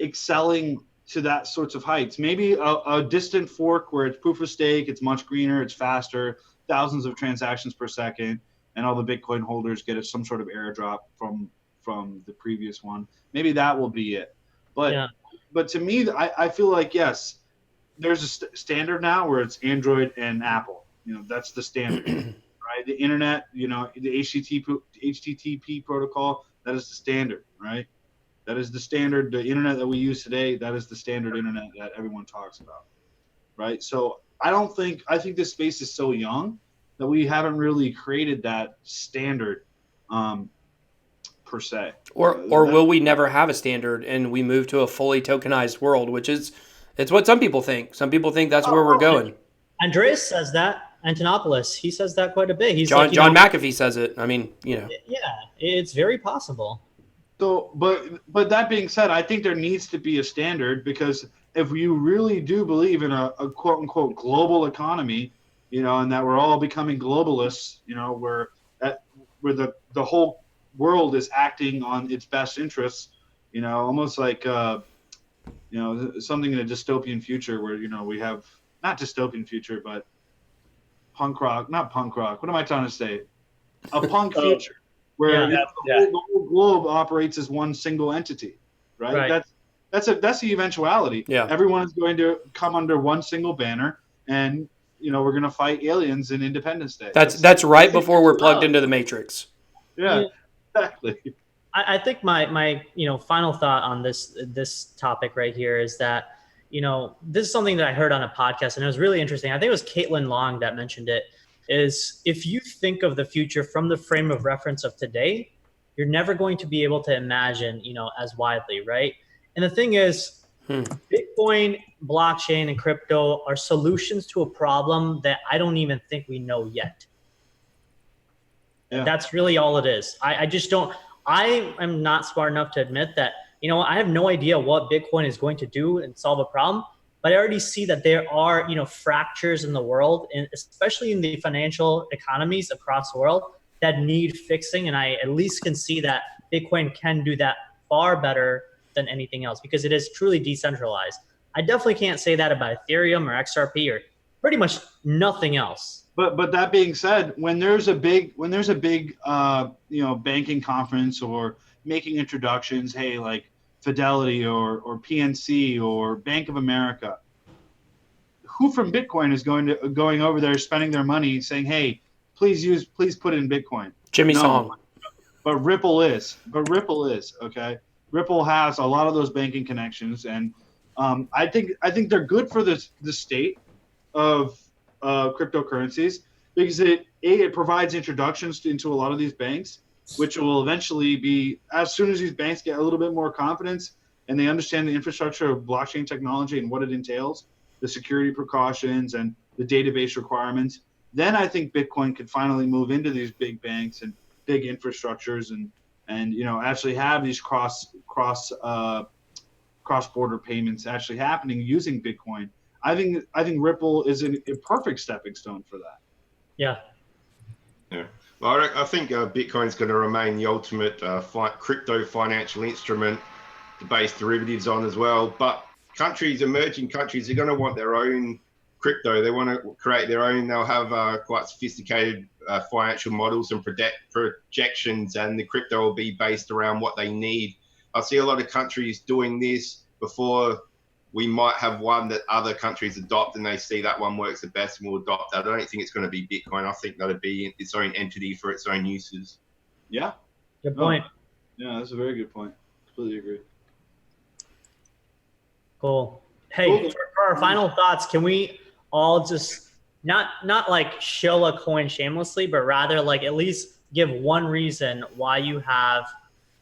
excelling to that sorts of heights. Maybe a distant fork where it's proof of stake, it's much greener, it's faster, thousands of transactions per second, and all the Bitcoin holders get some sort of airdrop from the previous one. Maybe that will be it. But to me, I feel like, yes, there's a standard now where it's Android and Apple. That's the standard, right? The internet, the HTTP protocol, that is the standard, right? That is the standard. The internet that we use today, that is the standard internet that everyone talks about, right? So I think this space is so young that we haven't really created that standard per se. Or will we never have a standard and we move to a fully tokenized world, which is it's what some people think. Some people think that's where we're going. Andreas says that. Antonopoulos, he says that quite a bit. He's John like, McAfee says it. I mean, Yeah, it's very possible. So, but that being said, I think there needs to be a standard, because if you really do believe in a quote unquote global economy, and that we're all becoming globalists, where the whole world is acting on its best interests, almost like something in a dystopian future where we have not dystopian future, but not punk rock. What am I trying to say? A punk future. Where the whole globe operates as one single entity, right? That's the eventuality. Yeah. Everyone is going to come under one single banner, and we're going to fight aliens in Independence Day. That's right before we're plugged into the Matrix. Yeah, exactly. I think my final thought on this topic right here is that this is something that I heard on a podcast, and it was really interesting. I think it was Caitlin Long that mentioned it. Is if you think of the future from the frame of reference of today, you're never going to be able to imagine, as widely, right? And the thing is, Bitcoin, blockchain, and crypto are solutions to a problem that I don't even think we know yet. Yeah. That's really all it is. I just don't. I am not smart enough to admit that, I have no idea what Bitcoin is going to do and solve a problem. But I already see that there are, fractures in the world, and especially in the financial economies across the world, that need fixing. And I at least can see that Bitcoin can do that far better than anything else, because it is truly decentralized. I definitely can't say that about Ethereum or XRP or pretty much nothing else. But that being said, when there's a big banking conference or making introductions, hey, like Fidelity or PNC or Bank of America, who from Bitcoin is going over there, spending their money, saying, "Hey, please put it in Bitcoin"? Jimmy Song. But Ripple is okay. Ripple has a lot of those banking connections, and I think they're good for the state of cryptocurrencies, because it provides introductions into a lot of these banks, which will eventually be, as soon as these banks get a little bit more confidence and they understand the infrastructure of blockchain technology and what it entails, the security precautions and the database requirements, then I think Bitcoin could finally move into these big banks and big infrastructures and actually have these cross-border payments actually happening using Bitcoin. I think Ripple is a perfect stepping stone for that. Yeah. Yeah. Well, I think Bitcoin is going to remain the ultimate crypto financial instrument to base derivatives on as well. But emerging countries, are going to want their own crypto. They want to create their own. They'll have quite sophisticated financial models and projections, and the crypto will be based around what they need. I see a lot of countries doing this before we might have one that other countries adopt, and they see that one works the best and will adopt that. I don't think it's going to be Bitcoin. I think that'll be its own entity for its own uses. Yeah. Good point. Yeah, that's a very good point. Completely agree. Cool. Hey, for our final thoughts, can we all just not like shill a coin shamelessly, but rather like at least give one reason why you have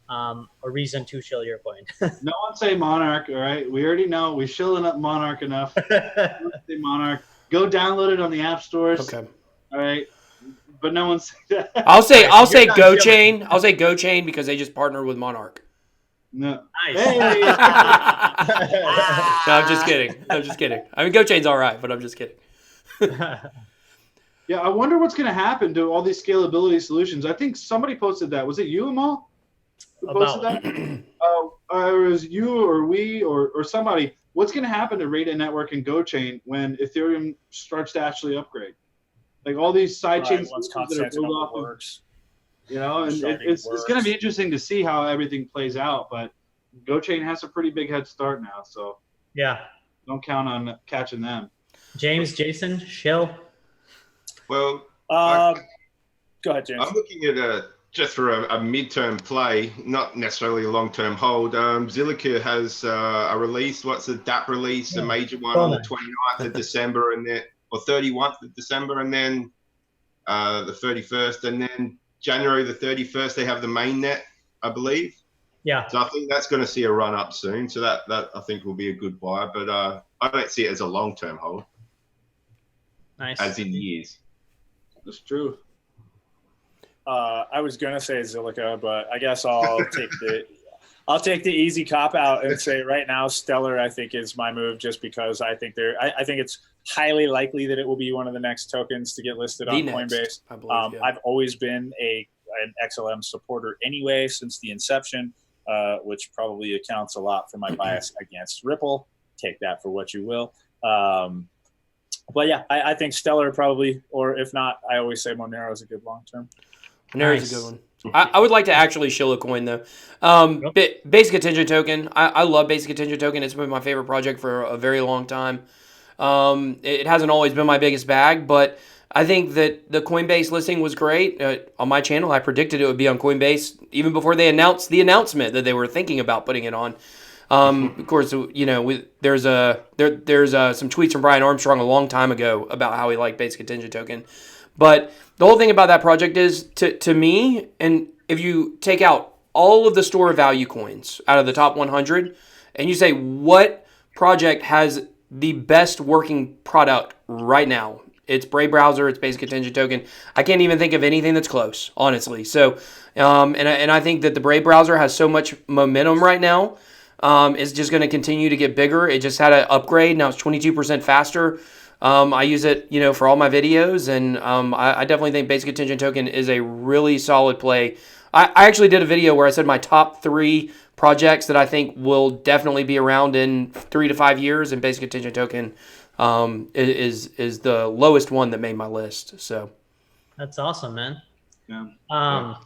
a reason to shill your coin? No one say Monarch, all right? We already know. We're shilling up Monarch enough. Say Monarch. Go download it on the app stores. Okay. All right. But no one say that. I'll say GoChain. I'll say GoChain because they just partnered with Monarch. No. Nice. Hey. No, I'm just kidding. I mean, GoChain's all right, but I'm just kidding. Yeah, I wonder what's going to happen to all these scalability solutions. I think somebody posted that. Was it you, Amal? Who posted that? Or it was you or we or somebody. What's going to happen to Rata Network and GoChain when Ethereum starts to actually upgrade? Like all these sidechain solutions that are built off of, and it's going to be interesting to see how everything plays out. But GoChain has a pretty big head start now, so yeah, don't count on catching them. Jason, shill. Well, go ahead, James. I'm looking at just for a midterm play, not necessarily a long-term hold. Zilliqa has a release. What's the DApp release? A major one on the 29th of December, or 31st of December, and then the 31st, and then January the 31st they have the main net, I believe. Yeah. So I think that's going to see a run up soon. So that I think will be a good buy, but I don't see it as a long-term hold. Nice. As in years. That's true. I was gonna say Zilliqa, but I guess I'll take the easy cop out and say right now Stellar I think is my move, just because I think I think it's highly likely that it will be one of the next tokens to get listed on Coinbase. I believe, yeah. I've always been an XLM supporter anyway since the inception, which probably accounts a lot for my bias against Ripple. Take that for what you will. But yeah, I think Stellar probably, or if not, I always say Monero is a good long term. Monero's a good one. I would like to actually shill a coin though. Basic Attention Token. I love Basic Attention Token. It's been my favorite project for a very long time. It hasn't always been my biggest bag, but I think that the Coinbase listing was great. On my channel, I predicted it would be on Coinbase even before they announced the announcement that they were thinking about putting it on. Of course, you know, there's some tweets from Brian Armstrong a long time ago about how he liked Basic Attention Token. But the whole thing about that project is, to me, and if you take out all of the store value coins out of the top 100, and you say what project has the best working product right now, it's Brave Browser, it's Basic Attention Token. I can't even think of anything that's close, honestly. So, and I think that the Brave Browser has so much momentum right now. It's just going to continue to get bigger. It just had an upgrade. Now it's 22% faster. I use it, you know, for all my videos, and I definitely think Basic Attention Token is a really solid play. I actually did a video where I said my top 3 projects that I think will definitely be around in 3 to 5 years, and Basic Attention Token is the lowest one that made my list. So that's awesome, man. Yeah. All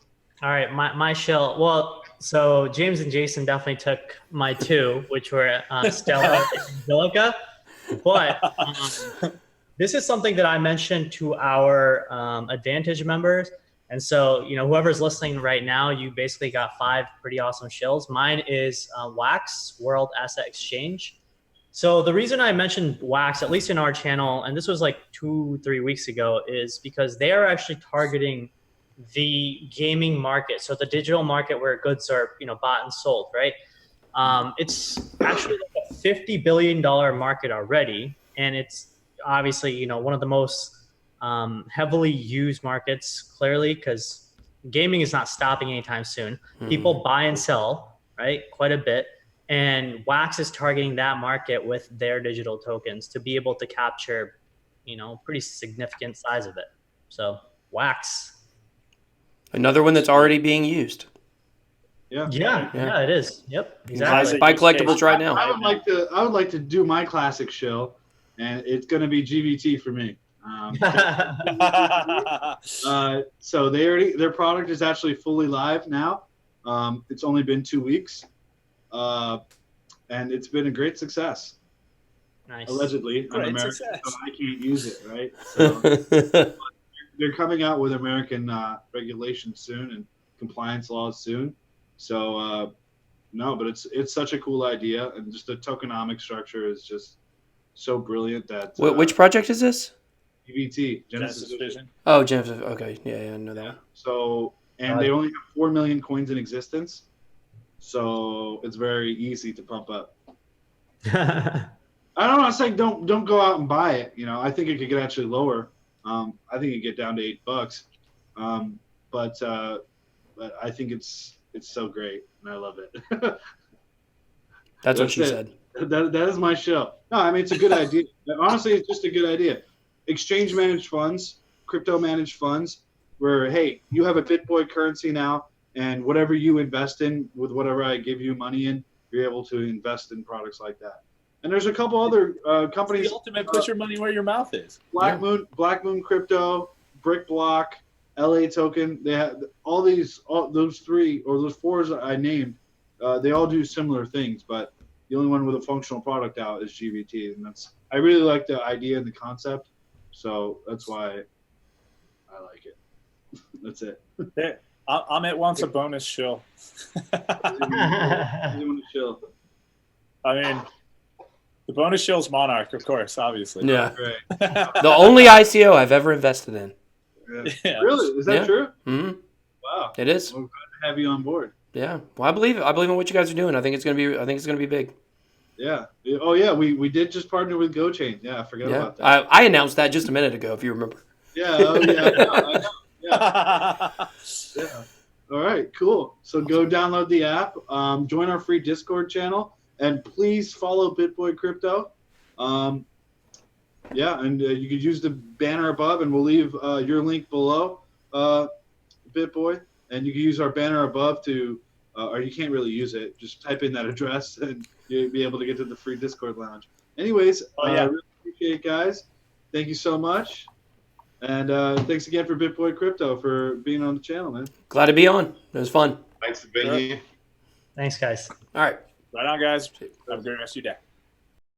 right, my shell. Well, so James and Jason definitely took my 2, which were Stellar and Zilliqa. But this is something that I mentioned to our Advantage members. And so, you know, whoever's listening right now, you basically got 5 pretty awesome shills. Mine is Wax, World Asset Exchange. So the reason I mentioned Wax, at least in our channel, and this was like 2-3 weeks ago, is because they are actually targeting the gaming market. So the digital market where goods are, you know, bought and sold, right? It's actually like a $50 billion market already. And it's obviously, you know, one of the most heavily used markets, clearly, because gaming is not stopping anytime soon. People buy and sell, right? Quite a bit. And Wax is targeting that market with their digital tokens to be able to capture, you know, pretty significant size of it. So Wax. Another one that's already being used. Yeah, it is. Yep, exactly. Buy collectibles right now. I would like to do my classic shill, and it's going to be GBT for me. So their product is actually fully live now. It's only been 2 weeks, and it's been a great success. Nice. Allegedly, I'm American, so I can't use it, right? So, they're coming out with American regulations soon and compliance laws soon. So no, but it's such a cool idea, and just the tokenomic structure is just so brilliant that. Which project is this? GBT, Genesis Vision. Oh, Genesis. Okay, yeah, I know that. So, and they only have 4 million coins in existence, so it's very easy to pump up. I don't know. It's like don't go out and buy it. You know, I think it could get actually lower. I think it get down to $8. But I think it's so great, and I love it. That's what she said. That is my show. No, I mean, it's a good idea. Honestly, it's just a good idea. Exchange managed funds, crypto managed funds, where, hey, you have a BitBoy currency now, and whatever you invest in with whatever I give you money in, you're able to invest in products like that. And there's a couple other companies. The ultimate put your money where your mouth is. Black Moon Crypto, Brick Block, LA Token. They have those 3 or those 4 that I named. They all do similar things, but the only one with a functional product out is GBT, and I really like the idea and the concept, so that's why I like it. That's it. Hey, Amit wants a bonus shill. I mean, The bonus shills Monarch, of course, obviously. Yeah. Right. The only ICO I've ever invested in. Yeah. Yeah. Really? Is that Yeah. true? Hmm. Wow. It is. Well, glad to have you on board. Yeah. Well, I believe it. I believe in what you guys are doing. I think it's gonna be big. Yeah. Oh yeah. We did just partner with GoChain. Yeah, I forgot Yeah. about that. I announced that just a minute ago, if you remember. Yeah. Oh yeah. I know. Yeah. All right. Cool. So go download the app. Join our free Discord channel, and please follow BitBoy Crypto. Yeah, and you could use the banner above, and we'll leave your link below, BitBoy, and you can use our banner above to, or you can't really use it. Just type in that address, and you'll be able to get to the free Discord lounge. Anyways, I really appreciate it, guys. Thank you so much, and thanks again for BitBoy Crypto for being on the channel, man. Glad to be on. It was fun. Thanks for being here. Thanks, guys. All right. Right on, guys. Have a great rest of your day.